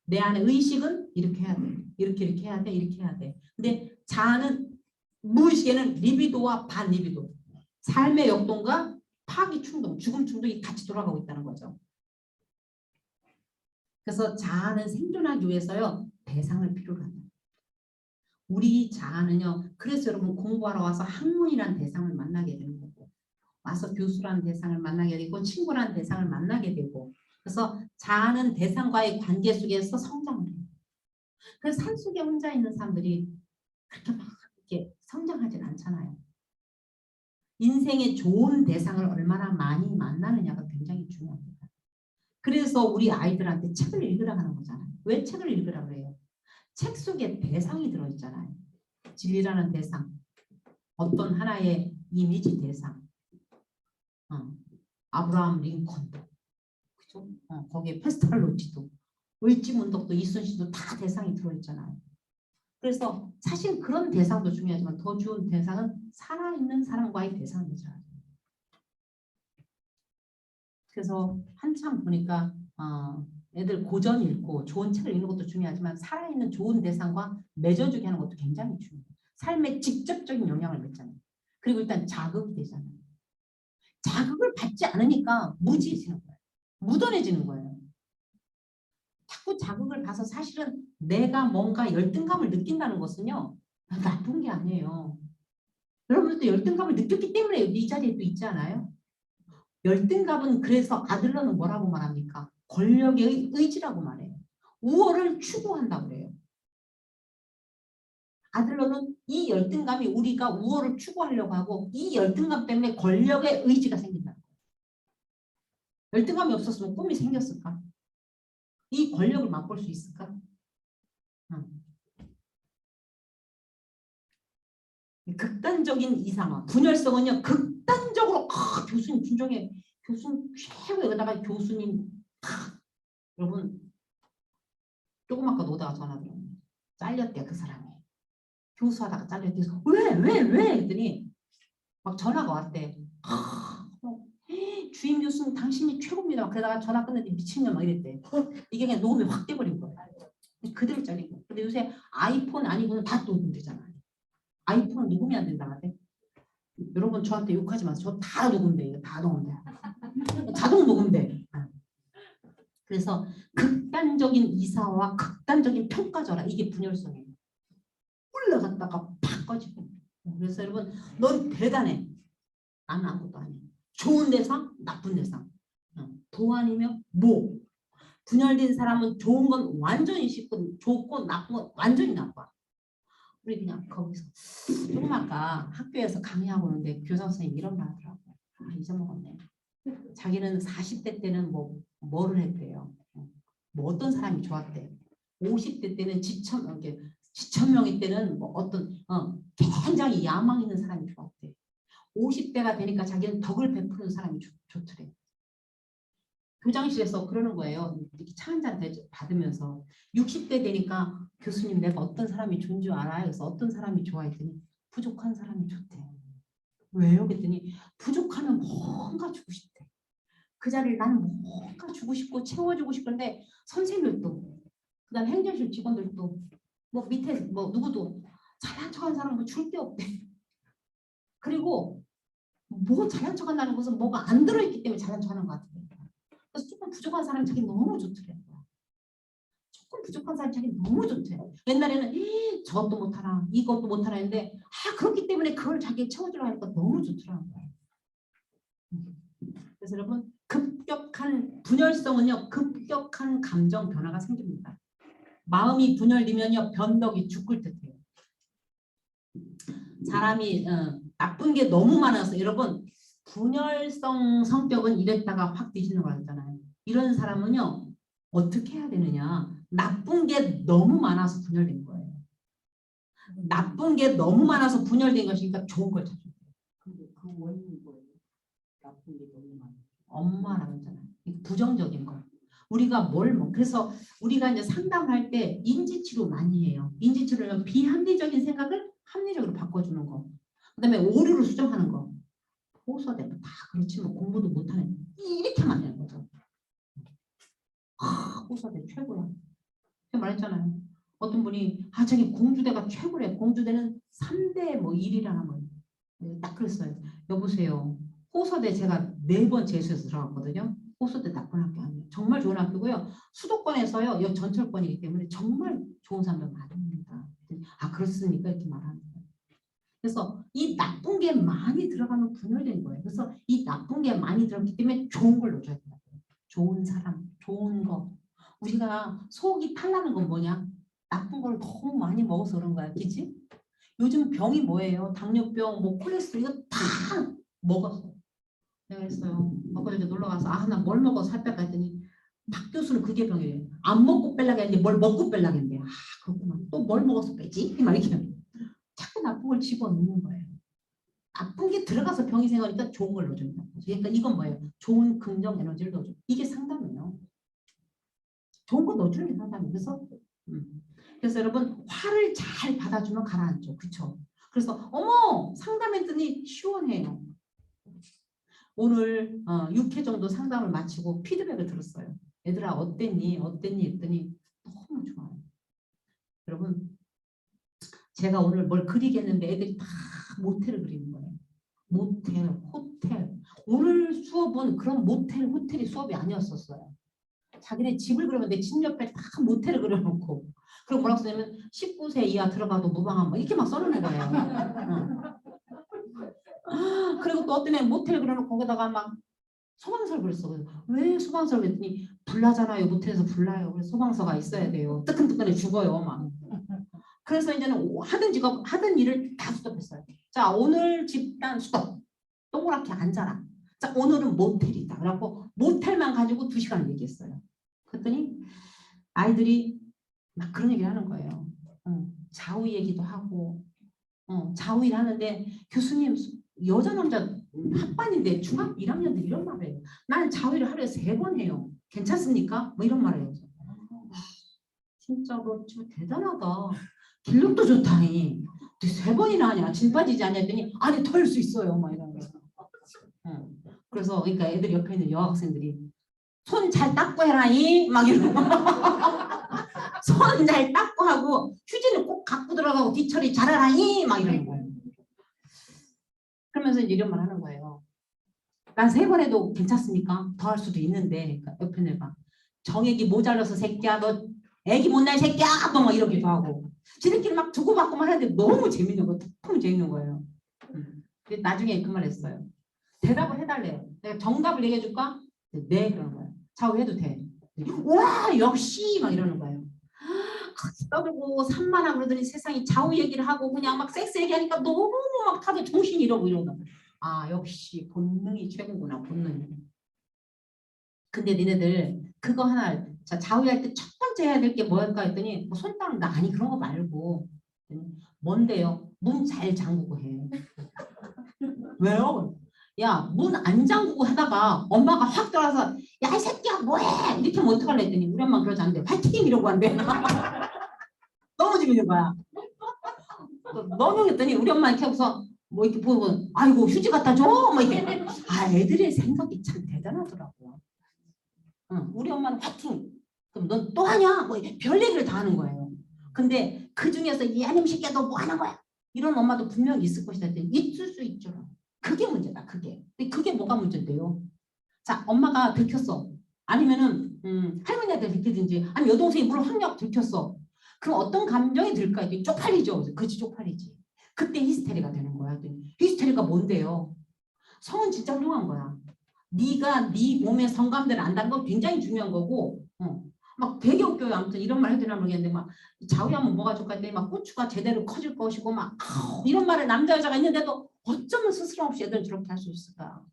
내 안에 의식은 이렇게 해야 돼. 이렇게 해야 돼. 이렇게 해야 돼. 근데 자아는 무의식에는 리비도와 반리비도. 삶의 역동과 파기 충동, 죽음 충동이 같이 돌아가고 있다는 거죠. 그래서 자아는 생존하기 위해서요. 대상을 필요로 합니다. 우리 자아는요. 그래서 여러분 공부하러 와서 학문이란 대상을 만나게 되는 거고 와서 교수라는 대상을 만나게 되고 친구라는 대상을 만나게 되고 그래서 자아는 대상과의 관계 속에서 성장을 해요. 그래서 산속에 혼자 있는 사람들이 그렇게 막 이렇게 성장하진 않잖아요. 인생의 좋은 대상을 얼마나 많이 만나느냐가 굉장히 중요합니다. 그래서 우리 아이들한테 책을 읽으라고 하는 거잖아요. 왜 책을 읽으라고 해요? 책 속에 대상이 들어있잖아요. 진리라는 대상, 어떤 하나의 이미지 대상, 아브라함 링컨, 그죠? 거기에 페스탈로치도, 을지문덕도, 이순신도 다 대상이 들어있잖아요. 그래서 사실 그런 대상도 중요하지만 더 좋은 대상은 살아있는 사람과의 대상이죠. 그래서 한참 보니까 애들 고전 읽고 좋은 책을 읽는 것도 중요하지만 살아있는 좋은 대상과 맺어주게 하는 것도 굉장히 중요해요. 삶에 직접적인 영향을 미치잖아요. 그리고 일단 자극이 되잖아요. 자극을 받지 않으니까 무지해지는 거예요. 무던해지는 거예요. 자꾸 자극을 봐서 사실은 내가 뭔가 열등감을 느낀다는 것은요. 나쁜 게 아니에요. 여러분들도 열등감을 느꼈기 때문에 이 자리에 또 있지 않아요? 열등감은 그래서 아들러는 뭐라고 말합니까? 권력의 의지라고 말해요. 우월을 추구한다고 그래요. 아들러는 이 열등감이 우리가 우월을 추구하려고 하고 이 열등감 때문에 권력의 의지가 생긴다는 거예요. 열등감이 없었으면 꿈이 생겼을까? 이 권력을 맛볼 수 있을까? 극단적인 이상화. 분열성은요. 극단적으로 교수님 진정해. 교수님 최고 여기다가 교수님 여러분 조금 아까 오다가 전화 들어요. 잘렸대요 그 사람이. 교수하다가 잘렸대. 왜? 했더니 막 전화가 왔대. 주임 교수님 당신이 최고입니다. 그러다가 전화 끊는데 미친년 막 이랬대. 이게 그냥 녹음이 확 돼버린 거예요. 그대로 잘린 거예요. 근데 요새 아이폰 아니고는 다 녹음되잖아요. 아이폰은 녹음이 안 된다 하대. 여러분 저한테 욕하지 마세요. 저 다 녹음돼. 다 녹음돼. 자동 녹음돼. 그래서 극단적인 이사와 극단적인 평가절하 이게 분열성이에요. 올라갔다가 팍 꺼지고. 그래서 여러분 넌 대단해. 나는 아무것도 아니야. 좋은 대상, 나쁜 대상. 도 아니면 뭐. 분열된 사람은 좋은 건 완전히 좋고 나쁜 건 완전히 나빠. 우리 그냥 거기서 조금 아까 학교에서 강의하고 오는데 교사 선생님이 이런 말 하더라고요. 잊어먹었네. 자기는 40대 때는 뭐를 했대요. 뭐 어떤 사람이 좋았대. 50대 때는 지천명이 때는 뭐 어떤 굉장히 야망 있는 사람이 좋았대. 50대가 되니까 자기는 덕을 베푸는 사람이 좋더래. 교장실에서 그러는 거예요. 이렇게 차 한잔 받으면서 60대 되니까 교수님 내가 어떤 사람이 좋은 줄 알아요? 그래서 어떤 사람이 좋아했더니 부족한 사람이 좋대. 왜요? 그랬더니 부족하면 뭔가 주고 싶대. 그 자리를 나는 뭔가 주고 싶고 채워주고 싶은데 선생님들도 그다음 행정실 직원들도 뭐 밑에 뭐 누구도 잘난 척한 사람은 줄 데 없대. 그리고 뭐 잘난 척한다는 것은 뭐가 안 들어있기 때문에 잘난 척하는 것 같아요. 그래서 조금 부족한 사람이 자기 너무 좋더래요. 조금 부족한 사람이 자기 너무 좋대요. 옛날에는 저것도 못하나 이것도 못하나 했는데 그렇기 때문에 그걸 자기 채워주려고 하니까 너무 좋더라고요. 그래서 여러분 급격한 분열성은요. 급격한 감정 변화가 생깁니다. 마음이 분열되면요. 변덕이 죽을 듯해요. 사람이 나쁜 게 너무 많아서 여러분 분열성 성격은 이랬다가 확 뒤지는 거 있잖아요. 이런 사람은요. 어떻게 해야 되느냐. 나쁜 게 너무 많아서 분열된 거예요. 나쁜 게 너무 많아서 분열된 것이니까 좋은 걸 찾아야 돼요. 근데 그 원인이 뭐예요? 나쁜 게 너무 많아요. 엄마라고 했잖아요. 부정적인 거. 우리가 그래서 우리가 이제 상담할 때 인지치료 많이 해요. 인지치료는 비합리적인 생각을 합리적으로 바꿔주는 거. 그 다음에 오류를 수정하는 거. 호소대 다 그렇지 뭐 공부도 못하는 이렇게 하면 안 되는 거죠. 호소대 최고야. 제가 말했잖아요. 어떤 분이 자기 공주대가 최고래. 공주대는 3대 뭐 1이라는 거예요. 딱 그랬어요. 여보세요. 호서대 제가 4번 재수해서 들어갔거든요. 호수도 나쁜 학교 아니에요. 정말 좋은 학교고요. 수도권에서요. 여기 전철권이기 때문에 정말 좋은 사람들 많습니다. 아 그렇습니까? 이렇게 말하는 거예요. 그래서 이 나쁜 게 많이 들어가면 분열된 거예요. 그래서 이 나쁜 게 많이 들어갔기 때문에 좋은 걸 넣어줘야 돼요. 좋은 사람, 좋은 거. 우리가 속이 탈나는 건 뭐냐? 나쁜 걸 너무 많이 먹어서 그런 거야. 그치? 요즘 병이 뭐예요? 당뇨병, 뭐 콜레스테롤 이거 다 먹었어. 내가 했어요. 엊그제 놀러 가서 아 나 뭘 먹어 살 뺄까 했더니 박 교수는 그게 병이에요. 안 먹고 뺄라고 했는데 뭘 먹고 뺄라고 했는데 아 그렇구만. 또 뭘 먹어서 빼지? 막 이렇게 자꾸 나쁜 걸 집어넣는 거예요. 나쁜 게 들어가서 병이 생기니까 좋은 걸 넣어준다. 그러니까 이건 뭐예요? 좋은 긍정 에너지를 넣어줘. 이게 상담이에요. 좋은 거 넣어주는 게 상담이에요. 그래서 여러분 화를 잘 받아주면 가라앉죠. 그렇죠? 그래서 어머 상담했더니 시원해요. 오늘 6회 정도 상담을 마치고 피드백을 들었어요. 얘들아 어땠니? 어땠니? 했더니 너무 좋아요. 여러분 제가 오늘 뭘 그리겠는데 애들이 다 모텔을 그리는 거예요. 모텔, 호텔. 오늘 수업은 그런 모텔, 호텔이 수업이 아니었었어요. 자기네 집을 그리면 내 집 옆에 다 모텔을 그려놓고 그리고 뭐라고 쓰냐면 19세 이하 들어가도 무방한 뭐 이렇게 막 써놓는 거예요. 그리고 또 어떤 애는 모텔 그려놓고 거기다가 막 소방서를 그랬어. 왜 소방서를 그랬더니 불나잖아요. 모텔에서 불나요. 그래서 소방서가 있어야 돼요. 뜨끈뜨끈해 죽어요. 막. 그래서 이제는 하던 직업, 하던 일을 다 스톱했어요. 자, 오늘 집단 스톱. 동그랗게 앉아라. 자, 오늘은 모텔이다. 그래갖고 모텔만 가지고 2시간 얘기했어요. 그랬더니 아이들이 막 그런 얘기를 하는 거예요. 좌우 얘기도 하고 좌우일 하는데 교수님 여자 남자 합반인데 중학교 1학년들 이런 말을 해요. 나는 좌우일을 하루에 3번 해요. 괜찮습니까? 뭐 이런 말을 해요. 진짜로 대단하다. 길력도 좋다니. 3번이나 하냐? 진 빠지지 않냐 했더니 아니 더 할 수 있어요. 막 이런 거. 그래서 그러니까 애들 옆에 있는 여학생들이 손 잘 닦고 해라니 막 이러고 손 잘 닦고 하고 휴지는 꼭 갖고 들어가고 뒤처리 잘하라니 막 이러는 거예요. 그러면서 이제 이런 말 하는 거예요. 난 3번 해도 괜찮습니까? 더 할 수도 있는데 그러니까 옆에 내가 정액이 모자라서 새끼야 너 애기 못날 새끼야 또 막 이러기도 하고 지들끼리 막 주고받고만 하는데 너무 재밌는 거예요. 너무 재밌는 거예요. 나중에 그 말 했어요. 대답을 해달래요. 내가 정답을 얘기해 줄까? 네 그러는 거예요. 좌우해도 돼. 와 역시 막 이러는 거예요. 떠들고 산만하고 그러더니 세상에 좌우 얘기를 하고 그냥 막 섹스 얘기하니까 너무 막 다들 정신이 이러고 이러고 아 역시 본능이 최고구나 본능이. 근데 니네들 그거 하나 자 좌우할 때 첫 번째 해야 될 게 뭐일까 했더니 뭐 손 닦는 거 아니 그런 거 말고 뭔데요? 문 잘 잠그고 해. 왜요? 야, 문 안 잠그고 하다가 엄마가 확 들어와서 야, 이 새끼야, 뭐해? 이렇게 하면 어떡할래 했더니 우리 엄마 그러지 않는데 화이팅! 이러고 한대. 너무 재밌는 거야. 너무 했더니 우리 엄마 이렇게 하고서 뭐 이렇게 보고 아이고 휴지 갖다 줘? 뭐 이렇게. 아, 애들의 생각이 참 대단하더라고요. 응, 우리 엄마는 화이팅! 그럼 넌 또 하냐? 뭐 별 얘기를 다 하는 거예요. 근데 그 중에서 이 아님 새끼야 너 뭐 하는 거야? 이런 엄마도 분명히 있을 것이다 했더니 있을 수 있죠. 그게 문제다. 그게 뭐가 문제인데요. 자 엄마가 들켰어. 아니면은 할머니한테 들키든지 아니면 여동생이 물 확 들켰어. 그럼 어떤 감정이 들까? 이게 쪽팔리죠. 그치 쪽팔리지. 그때 히스테리가 되는 거야. 히스테리가 뭔데요? 성은 진짜 훌륭한 거야. 네가 네 몸의 성감대를 안다는 건 굉장히 중요한 거고 막 되게 웃겨요. 아무튼 이런 말 해도 되나 모르겠는데 막 좌우하면 뭐가 좋을까 했더니 막 고추가 제대로 커질 것이고 막 이런 말을 남자 여자가 있는데도 어쩌면 스스럼 없이 애들은 저렇게 할 수 있을까?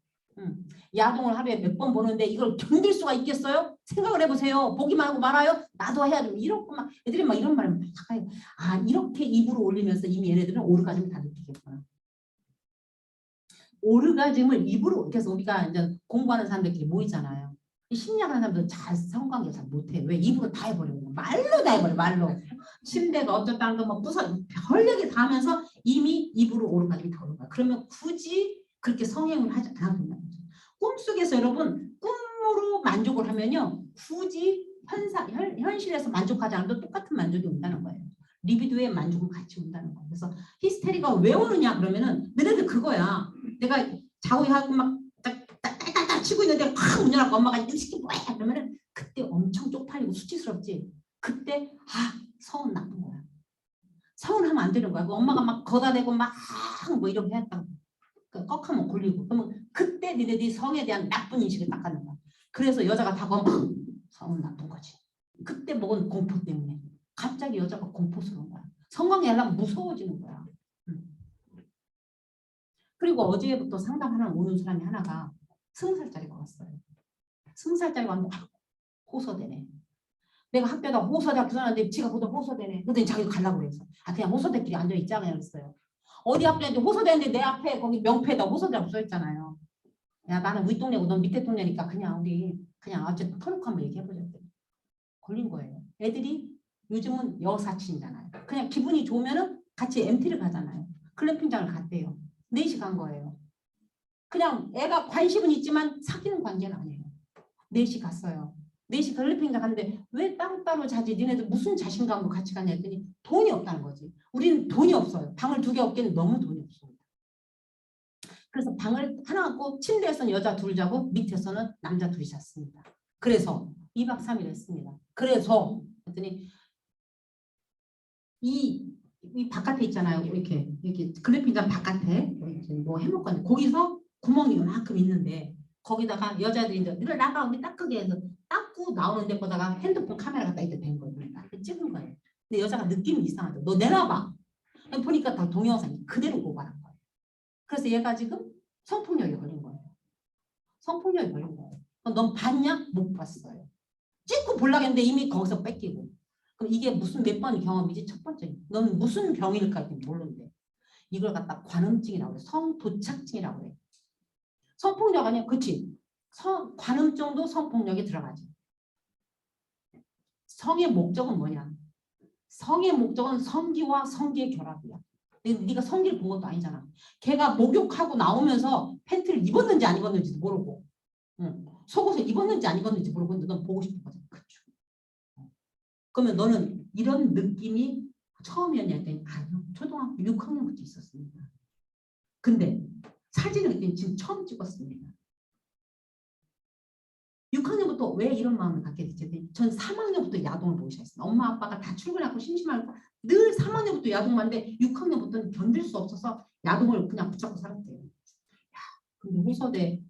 야동을 하루에 몇 번 보는데 이걸 견딜 수가 있겠어요? 생각을 해보세요. 보기만 하고 말아요? 나도 해야 돼. 이렇게 막 애들이 막 이런 말을 막 해요. 아 이렇게 입으로 올리면서 이미 얘네들은 오르가즘을 다 느끼겠구나. 오르가즘을 입으로 그래서 우리가 이제 공부하는 사람들끼리 모이잖아요. 심리학하는 사람들은 잘 성관계 잘 못해. 왜 입으로 다 해버려요. 말로 다 해버려 말로. 침대가 어쩌다는 거막 부서 별 얘기 다 하면서 이미 입으로 오르가즘이 다 오는 거야. 그러면 굳이 그렇게 성행을 하지 않아도 된다는 거죠. 꿈속에서 여러분 꿈으로 만족을 하면요. 굳이 현실에서 만족하지 않아도 똑같은 만족이 온다는 거예요. 리비도의 만족은 같이 온다는 거예요. 그래서 히스테리가 왜 오느냐 그러면은 너네들 그거야. 내가 좌우하고 막 다치고 있는데 확 문 열어갖고 엄마가 이 새끼 뭐야 그러면은 그때 엄청 쪽팔리고 수치스럽지. 그때 서운 나쁜 거야. 서운하면 안 되는 거야. 그 엄마가 막 걷어대고 막 뭐 이렇게 했다. 꺽하면 걸리고. 그러면 그때 니네들이 성에 대한 나쁜 인식을 딱 갖는 거야. 그래서 여자가 다 보면 성은 나쁜 거지. 그때 먹은 공포 때문에 갑자기 여자가 공포스러운 거야. 성관계 하려면 무서워지는 거야. 그리고 어제부터 상담하러 오는 사람이 하나가 20살짜리가 왔어요. 20살짜리가 왔는데 호소되네. 내가 학교에다 호소대학교 써놨는데 지가 보다 호소되네. 그랬더니 자기가 가려고 그래서 그냥 호소대끼리 앉아있자 그냥 그랬어요. 어디 학교인데 호소대인데 내 앞에 거기 명패에다 호소대라고 써있잖아요. 야 나는 윗동네고 넌 밑에 동네니까 그냥 우리 그냥 어쨌든 터놓고 한번 얘기해보자. 걸린 거예요. 애들이 요즘은 여사친이잖아요. 그냥 기분이 좋으면은 같이 MT를 가잖아요. 글램핑장을 갔대요. 4시 간 거예요. 그냥 애가 관심은 있지만 사귀는 관계는 아니에요. 4시 갔어요. 4시 글램핑장 갔는데 왜 따로따로 자지? 니네들 무슨 자신감으로 같이 가냐 했더니 돈이 없다는 거지. 우리는 돈이 없어요. 방을 2개 없기는 너무 돈이 없습니다. 그래서 방을 하나 갖고 침대에서는 여자 2 자고 밑에서는 남자 2이 잤습니다. 그래서 2박 3일 했습니다. 그래서 했더니 이 바깥에 있잖아요. 이렇게 글램핑장 바깥에 뭐 해먹을 건데 거기서 구멍이 요만큼 있는데 거기다가 여자들이 이제 너를 나가 우리 닦게 해서 닦고 나오는데 거다가 핸드폰 카메라 갖다 이렇게 된 거예요. 찍은 거예요. 근데 여자가 느낌이 이상하죠. 너 내놔봐. 보니까 다 동영상이 그대로 고발한 거예요. 그래서 얘가 지금 성폭력에 걸린 거예요. 성폭력에 걸린 거예요. 넌 봤냐? 못 봤어요. 찍고 보려고 했는데 이미 거기서 뺏기고. 그럼 이게 무슨 몇 번의 경험이지? 첫 번째. 넌 무슨 병일까 모르는데. 이걸 갖다 관음증이라고 그래. 성도착증이라고 그래. 성폭력 아니야? 그치? 관음증도 성폭력에 들어가지. 성의 목적은 뭐냐? 성의 목적은 성기와 성기의 결합이야. 네가 성기를 본 것도 아니잖아. 걔가 목욕하고 나오면서 팬티를 입었는지 안 입었는지도 모르고 속옷을 입었는지 안 입었는지 모르고 근데 넌 보고 싶은 거잖아. 그렇죠. 그러면 너는 이런 느낌이 처음이었냐 했더니 아니요. 초등학교 6학년부터 있었습니다. 근데 사진을 지금 처음 찍었습니다. 6학년부터 왜 이런 마음을 갖게 됐지? 전 3학년부터 야동을 보기 시작했어요. 엄마 아빠가 다 출근하고 심심하고 늘 3학년부터 야동만 하는데 6학년부터는 견딜 수 없어서 야동을 그냥 붙잡고 살았대요. 야, 근데 호서대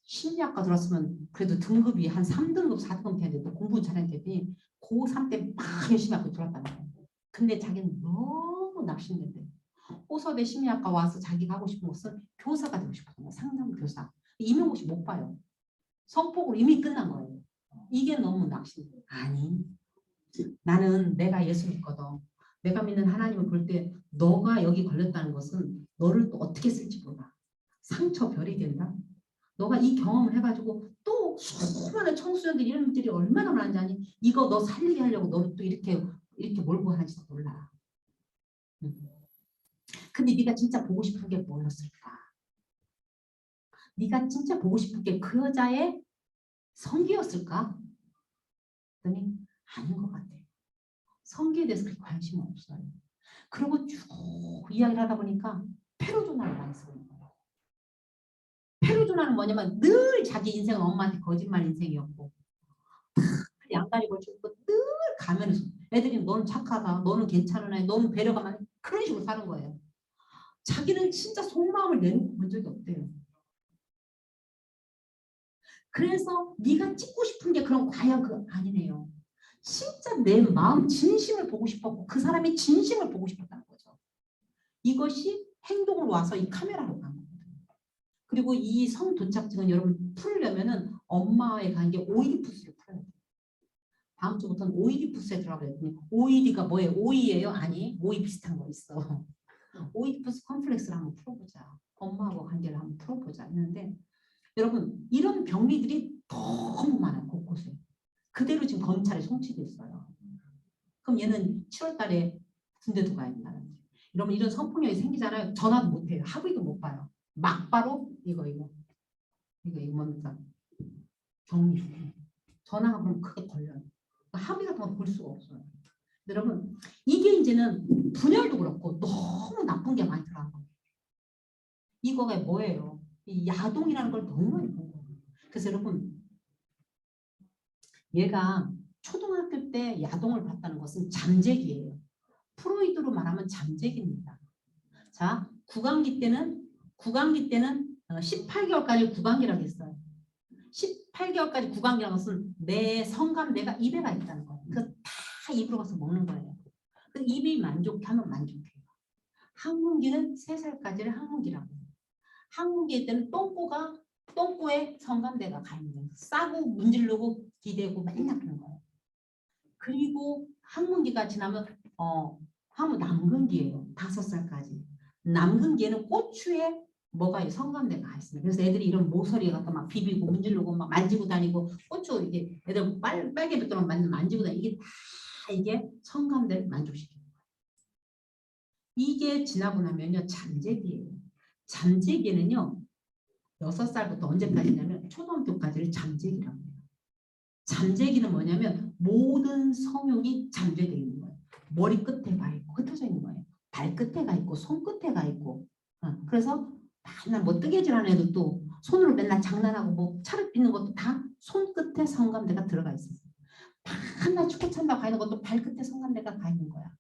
심리학과 들었으면 그래도 등급이 한 3등급, 4등급 돼야 되는데 공부 잘했더니 고3 때 막 열심히 하고 들었다는 거예요. 근데 자기는 너무 낙심된대. 호서대 심리학과 와서 자기가 하고 싶은 것은 교사가 되고 싶었던 거예요. 상담 교사. 임용고시 못 봐요. 성폭으로 이미 끝난 거예요. 이게 너무 낙심돼요. 아니, 나는 내가 예수 믿거든. 내가 믿는 하나님을 볼 때 너가 여기 걸렸다는 것은 너를 또 어떻게 쓸지 몰라. 상처 별이 된다. 너가 이 경험을 해가지고 또 수많은 청소년들이 이런 분들이 얼마나 많은지 아니? 이거 너 살리게 하려고 너를 또 이렇게 몰고 하는지도 몰라. 근데 네가 진짜 보고 싶은 게 뭐였을까? 네가 진짜 보고 싶은 게 그 여자의 성기였을까? 그랬더니 아닌 것 같아. 성기에 대해서 그렇게 관심이 없어요. 그리고 쭉 이야기를 하다 보니까 페루조나를 많이 쓰고 있는 거예요. 페루조나는 뭐냐면 늘 자기 인생은 엄마한테 거짓말 인생이었고 양다리 걸치고 늘 가면을 써. 애들이 너는 착하다. 너는 괜찮은 애. 너는 배려가 많아. 그런 식으로 사는 거예요. 자기는 진짜 속마음을 내놓고 본 적이 없대요. 그래서 네가 찍고 싶은 게 그런 과연 그거 아니네요. 진짜 내 마음 진심을 보고 싶었고 그 사람이 진심을 보고 싶었다는 거죠. 이것이 행동으로 와서 이 카메라로 간 거거든요. 그리고 이 성도착증은 여러분 풀려면은 엄마와의 관계 오이디푸스를 풀어야 돼요. 다음 주부터는 오이디푸스에 들어가야 되거든요. 오이디가 뭐예요? 오이예요? 아니, 오이 비슷한 거 있어. 오이디푸스 컴플렉스를 한번 풀어보자. 엄마하고 관계를 한번 풀어보자 했는데 여러분 이런 병리들이 너무 많아요. 곳곳에. 그대로 지금 검찰에 송치돼 있어요. 그럼 얘는 7월 달에 군대도 가야 된다는 거예요. 여러분 이런 성폭력이 생기잖아요. 전화도 못 해요. 합의도 못 봐요. 막바로 이거 뭡니까? 격리. 전화하면 크게 걸려요. 합의 같은 건 볼 수가 없어요. 여러분 이게 이제는 분열도 그렇고 너무 나쁜 게 많이 들어간 거예요. 이거가 뭐예요? 이 야동이라는 걸 너무 많이 본 거예요. 그래서 여러분 얘가 초등학교 때 야동을 봤다는 것은 잠재기예요. 프로이드로 말하면 잠재기입니다. 자, 구강기 때는 18개월까지 구강기라고 했어요. 18개월까지 구강기라는 것은 내 성감대가 입에 가 있다는 거예요. 그래서 다 입으로 가서 먹는 거예요. 그 입이 만족하면 만족해요. 항문기는 3살까지를 항문기라고 해요. 항문기 때는 똥꼬에 성감대가 가 있는 거예요. 싸고 문지르고 기대고 맨날 그런 거예요. 그리고 항문기가 지나면 항문 남근기예요. 5살까지. 남근기에는 꼬추에 뭐가 성감대가 가 있습니다. 그래서 애들이 이런 모서리 갖다 막 비비고 문지르고 막 만지고 다니고 꼬추 이게 애들 빨개 뱉도록 만지고 다니고 이게 성감대를 만족시켜요. 이게 지나고 나면요 잠재기예요. 잠재기는요 6살부터 언제까지냐면 초등학교까지를 잠재기라고 해요. 잠재기는 뭐냐면 모든 성욕이 잠재되어 있는 거예요. 머리 끝에 가 있고 흩어져 있는 거예요. 발끝에 가 있고 손끝에 가 있고 그래서 맨날 뭐 뜨개질하는 애들도 손으로 맨날 장난하고 뭐 차를 빚는 것도 다 손끝에 성감대가 들어가 있어요. 맨날 축구 찬다고 가 있는 것도 발끝에 성감대가 가 있는 거야.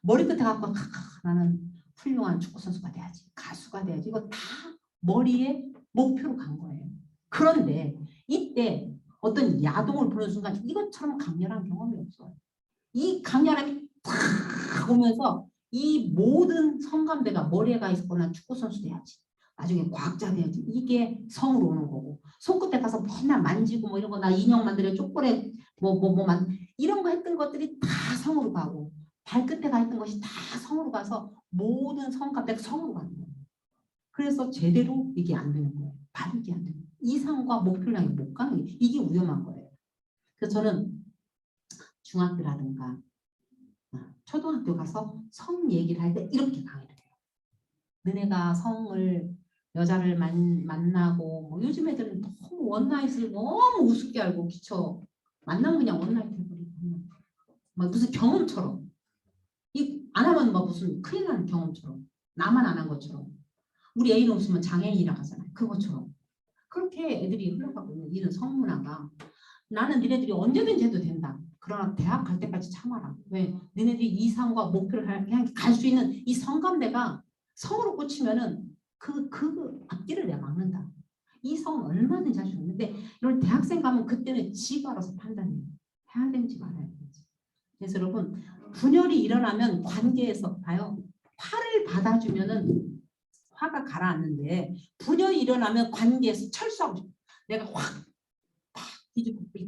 머리끝에 갖고 나는 훌륭한 축구선수가 돼야지 가수가 돼야지 이거 다 머리에 목표로 간 거예요. 그런데 이때 어떤 야동을 보는 순간 이것처럼 강렬한 경험이 없어요. 이 강렬함이 탁 오면서 이 모든 성감대가 머리에 가 있거나 축구선수 돼야지 나중에 과학자 돼야지 이게 성으로 오는 거고 손끝에 가서 맨날 만지고 뭐 이런 거 나 인형 만들어 초콜릿 이런 거 했던 것들이 다 성으로 가고 발끝에 가 있던 것이 다 성으로 가서 모든 성감대가 성으로 가는 거예요. 그래서 제대로 이게 안 되는 거예요. 발육이 안 되는 거예요. 이상과 목표를 향해 못 가는 게 이게 위험한 거예요. 그래서 저는 중학교라든가 초등학교 가서 성 얘기를 할 때 이렇게 강의를 해요. 너네가 성을 여자를 만나고 뭐 요즘 애들은 너무 원나잇을 너무 우습게 알고 기쳐 만나면 그냥 원나잇 해버리고 막 무슨 경험처럼 안 하면 막 무슨 큰일 나는 경험처럼 나만 안 한 것처럼 우리 애인 없으면 장애인이라고 하잖아요. 그것처럼 그렇게 애들이 흘러가고 있는 이런 성문화가 나는 니네들이 언제든지 해도 된다. 그러나 대학 갈 때까지 참아라. 왜? 니네들이 이상과 목표를 향해 갈 수 있는 이 성감대가 성으로 꽂히면은 그 앞뒤를 내가 막는다. 이 성은 얼마든지 할 수 있는데 이런 대학생 가면 그때는 지가 알아서 판단해요. 해야 되는지 말아야 되는지. 그래서 여러분 분열이 일어나면 관계에서 봐요. 화를 받아주면은 화가 가라앉는데 분열이 일어나면 관계에서 철수하고 싶어. 내가 확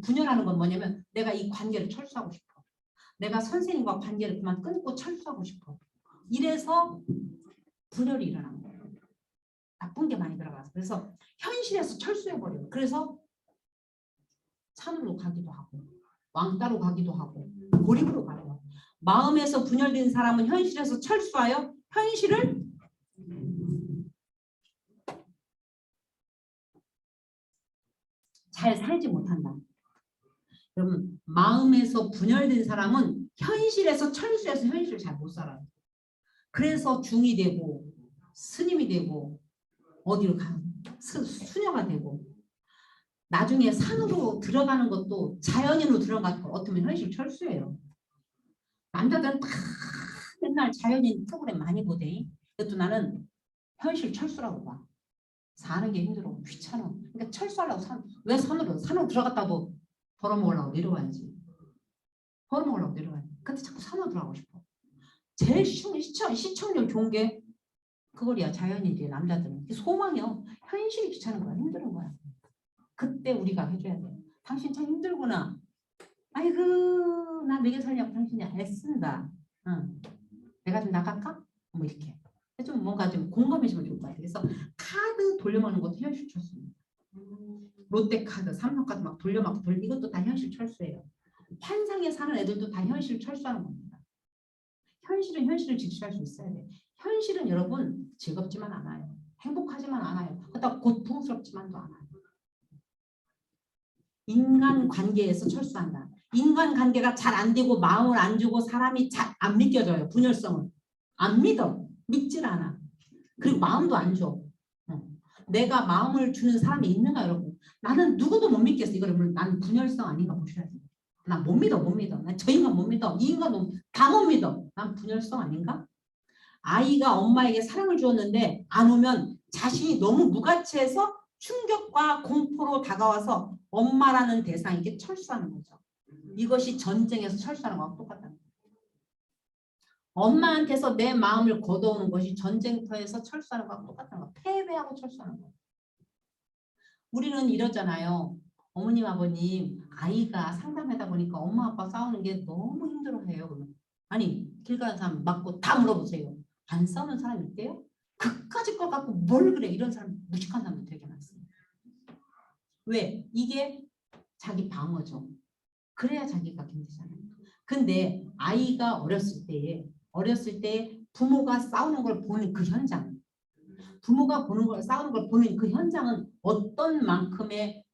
분열하는 건 뭐냐면 내가 이 관계를 철수하고 싶어. 내가 선생님과 관계를 그만 끊고 철수하고 싶어. 이래서 분열이 일어나는 거예요. 나쁜 게 많이 들어가서. 그래서 현실에서 철수해버려요. 그래서 산으로 가기도 하고 왕따로 가기도 하고 고립으로 가요. 마음에서 분열된 사람은 현실에서 철수하여 현실을 잘 살지 못한다. 여러분 마음에서 분열된 사람은 현실에서 철수해서 현실을 잘 못 살아요. 그래서 중이 되고 스님이 되고 어디로 가요? 수녀가 되고 나중에 산으로 들어가는 것도 자연인으로 들어가는 거 어쩌면 현실 철수예요. 남자들은 다 맨날 자연인 프로그램 많이 보대. 그래도 나는 현실 철수라고 봐. 사는 게 힘들어. 귀찮아. 그러니까 철수하려고 왜 산으로 들어갔다고 벌어먹으려고 내려와야지. 벌어먹으려고 내려와야지. 근데 자꾸 산으로 들어가고 싶어. 제일 시청률 좋은 게 그거야. 자연인이래. 남자들은. 소망이요. 현실이 귀찮은 거야. 힘든 거야. 그때 우리가 해줘야 돼. 당신 참 힘들구나. 아이고 나 먹여 살려고 당신이 애쓴다. 응. 내가 좀 나갈까? 뭐 이렇게. 좀 뭔가 좀 공감해주면 좋을 것 같아요. 그래서 카드 돌려먹는 것도 현실 철수입니다. 롯데카드, 삼성카드 막 돌려먹고 이것도 다 현실 철수예요. 환상에 사는 애들도 다 현실 철수하는 겁니다. 현실은 현실을 직시할 수 있어야 돼. 현실은 여러분 즐겁지만 않아요. 행복하지만 않아요. 그렇다고 고통스럽지만도 않아요. 인간관계에서 철수한다. 인간관계가 잘 안 되고 마음을 안 주고 사람이 잘 안 믿겨져요. 분열성은. 안 믿어. 믿질 않아. 그리고 마음도 안 줘. 내가 마음을 주는 사람이 있는가 여러분? 나는 누구도 못 믿겠어. 이거를 나는 분열성 아닌가 보셔야 돼. 난 못 믿어, 못 믿어. 난 저 인간 못 믿어. 이 인간 다 못 믿어. 난 분열성 아닌가? 아이가 엄마에게 사랑을 주었는데 안 오면 자신이 너무 무가치해서 충격과 공포로 다가와서 엄마라는 대상에게 철수하는 거죠. 이것이 전쟁에서 철수하는 거랑 똑같다는 거예요. 엄마한테서 내 마음을 걷어오는 것이 전쟁터에서 철수하는 거랑 똑같다는 거예요. 패배하고 철수하는 거예요. 우리는 이러잖아요. 어머님, 아버님, 아이가 상담하다 보니까 엄마, 아빠 싸우는 게 너무 힘들어해요. 그러면 아니, 길 가는 사람 맞고 다 물어보세요. 안 싸우는 사람 있대요? 그까짓 걸 갖고 뭘 그래? 이런 사람, 무식한 사람도 되게 많습니다. 왜? 이게 자기 방어죠. 그래야 자기가 견디잖아요. 근데 아이가 어렸을 때 부모가 싸우는 걸 보는 그 현장, 부모가 싸우는 걸 보는 그 현장은 어떤 만큼의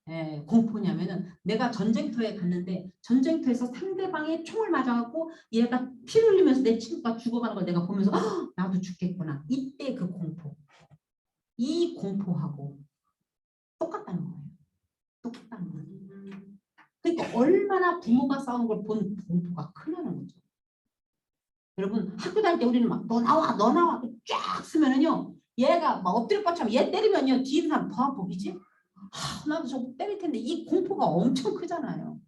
공포냐면은 내가 전쟁터에 갔는데 전쟁터에서 상대방의 총을 맞아갖고 얘가 피 흘리면서 내 친구가 죽어가는 걸 내가 보면서 나도 죽겠구나. 이때 그 공포. 이 공포하고 똑같다는 거예요. 똑같다는 거예요. 그러니까 얼마나 부모가 싸우는 걸 본 공포가 크냐는 거죠. 여러분 학교 다닐 때 우리는 막 너 나와 너 나와 쫙 쓰면은요 얘가 막 엎드려 뻗치면 얘 때리면요 뒤에 있는 사람 더 아프겠지? 나도 저거 때릴 텐데 이 공포가 엄청 크잖아요.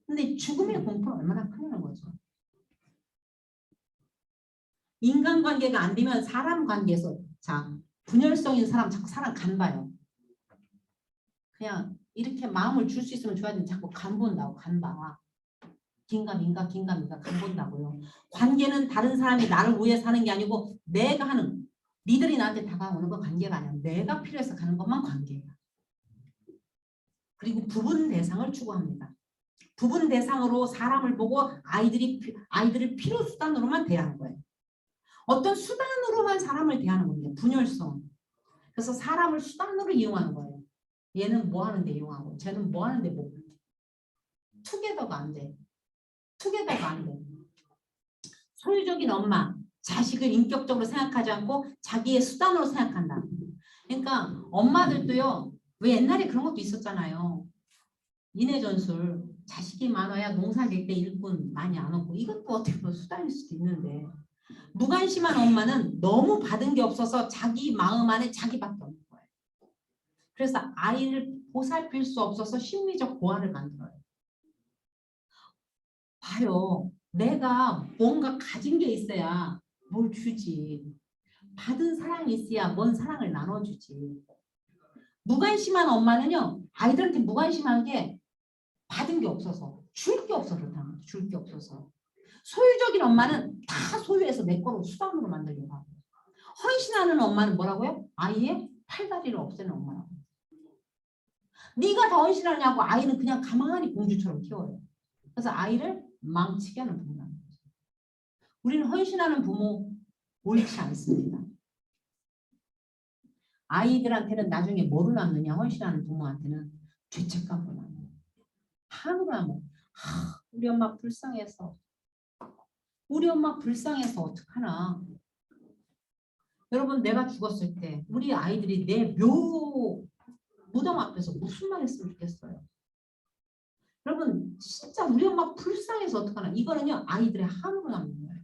근데 죽음의 공포는 얼마나 크냐는 거죠. 인간관계가 안 되면 사람 관계에서 자 분열성 있는 사람 자꾸 사람 간 봐요. 그냥 이렇게 마음을 줄 수 있으면 줘야 되는데 자꾸 간 본다고 간 봐. 긴가민가 간 본다고요. 관계는 다른 사람이 나를 위해 사는 게 아니고 내가 하는 니들이 나한테 다가오는 건 관계가 아니야. 내가 필요해서 가는 것만 관계야. 그리고 부분 대상을 추구합니다. 부분 대상으로 사람을 보고 아이들을 필요 수단으로만 대하는 거예요. 어떤 수단으로만 사람을 대하는 겁니다. 분열성. 그래서 사람을 수단으로 이용하는 거예요. 얘는 뭐 하는데 이용하고 쟤는 뭐 하는데 뭐 투게더가 안 돼. 투게더가 안 돼. 소유적인 엄마, 자식을 인격적으로 생각하지 않고 자기의 수단으로 생각한다. 그러니까 엄마들도요. 왜 옛날에 그런 것도 있었잖아요. 인해전술. 자식이 많아야 농사 질 때 일꾼 많이 안 오고 이것도 어떻게 보면 수단일 수도 있는데 무관심한 엄마는 너무 받은 게 없어서 자기 마음 안에 자기밖에 없는 거예요. 그래서 아이를 보살필 수 없어서 심리적 고아를 만들어요. 봐요. 내가 뭔가 가진 게 있어야 뭘 주지. 받은 사랑이 있어야 뭔 사랑을 나눠주지. 무관심한 엄마는요. 아이들한테 무관심한 게 받은 게 없어서 줄 게 없어서 그렇다는 거죠. 줄 게 없어서. 소유적인 엄마는 다 소유해서 내 거로 수단으로 만들려고 하고 헌신하는 엄마는 뭐라고요? 아이의 팔다리를 없애는 엄마라고. 네가 더 헌신하냐고 아이는 그냥 가만히 공주처럼 키워요. 그래서 아이를 망치게 하는 부모라는 거죠. 우리는 헌신하는 부모 옳지 않습니다. 아이들한테는 나중에 뭐로 남느냐 헌신하는 부모한테는 죄책감으로 남아요. 한으로 남아요. 우리 엄마 불쌍해서 어떡하나. 여러분 내가 죽었을 때 우리 아이들이 내 묘 무덤 앞에서 무슨 말 했으면 좋겠어요. 여러분 진짜 우리 엄마 불쌍해서 어떡하나. 이거는요 아이들의 한으로 남는 거예요.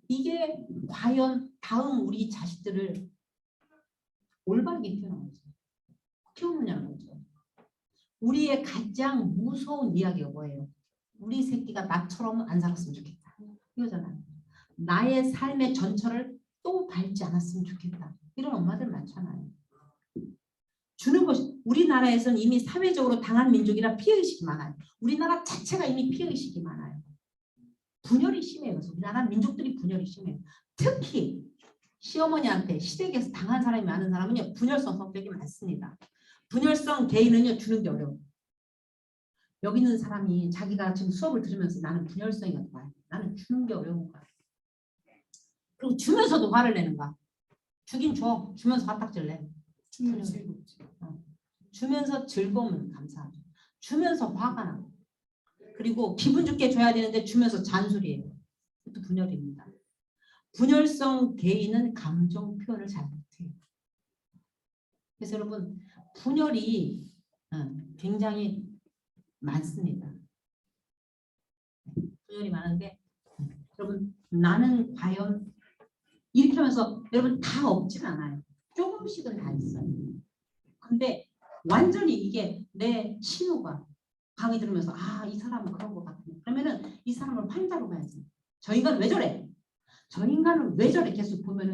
이게 과연 다음 우리 자식들을 올바르게 키우느냐는 거죠. 우리의 가장 무서운 이야기가 뭐예요? 우리 새끼가 나처럼 안 살았으면 좋겠다. 이거잖아요. 나의 삶의 전철을 또 밟지 않았으면 좋겠다. 이런 엄마들 많잖아요. 주는 것이 우리나라에서는 이미 사회적으로 당한 민족이라 피해의식이 많아요. 우리나라 자체가 이미 피해의식이 많아요. 분열이 심해요. 그래서 우리나라 민족들이 분열이 심해요. 특히 시어머니한테 시댁에서 당한 사람이 많은 사람은요. 분열성 성격이 많습니다. 분열성 개인은요. 주는 게 어려워요. 여기 있는 사람이 자기가 지금 수업을 들으면서 나는 분열성이 많아. 나는 주는 게 어려운 거야. 그리고 주면서도 화를 내는 거야. 주긴 줘. 주면서 화딱질 내. 주면서 즐거우면 감사하죠. 주면서 화가 나. 그리고 기분 좋게 줘야 되는데 주면서 잔소리해요. 그것도 분열입니다. 분열성 개인은 감정 표현을 잘 못해요. 그래서 여러분 분열이 굉장히 많습니다. 분열이 많은데 여러분 나는 과연 이렇게 하면서 여러분 다 없진 않아요. 조금씩은 다 있어요. 근데 완전히 이게 내 신호가 강의 들으면서 아, 이 사람은 그런 것 같아. 그러면은 이 사람을 환자로 봐야지. 저 인간은 왜 저래? 저 인간은 왜 저래? 계속 보면은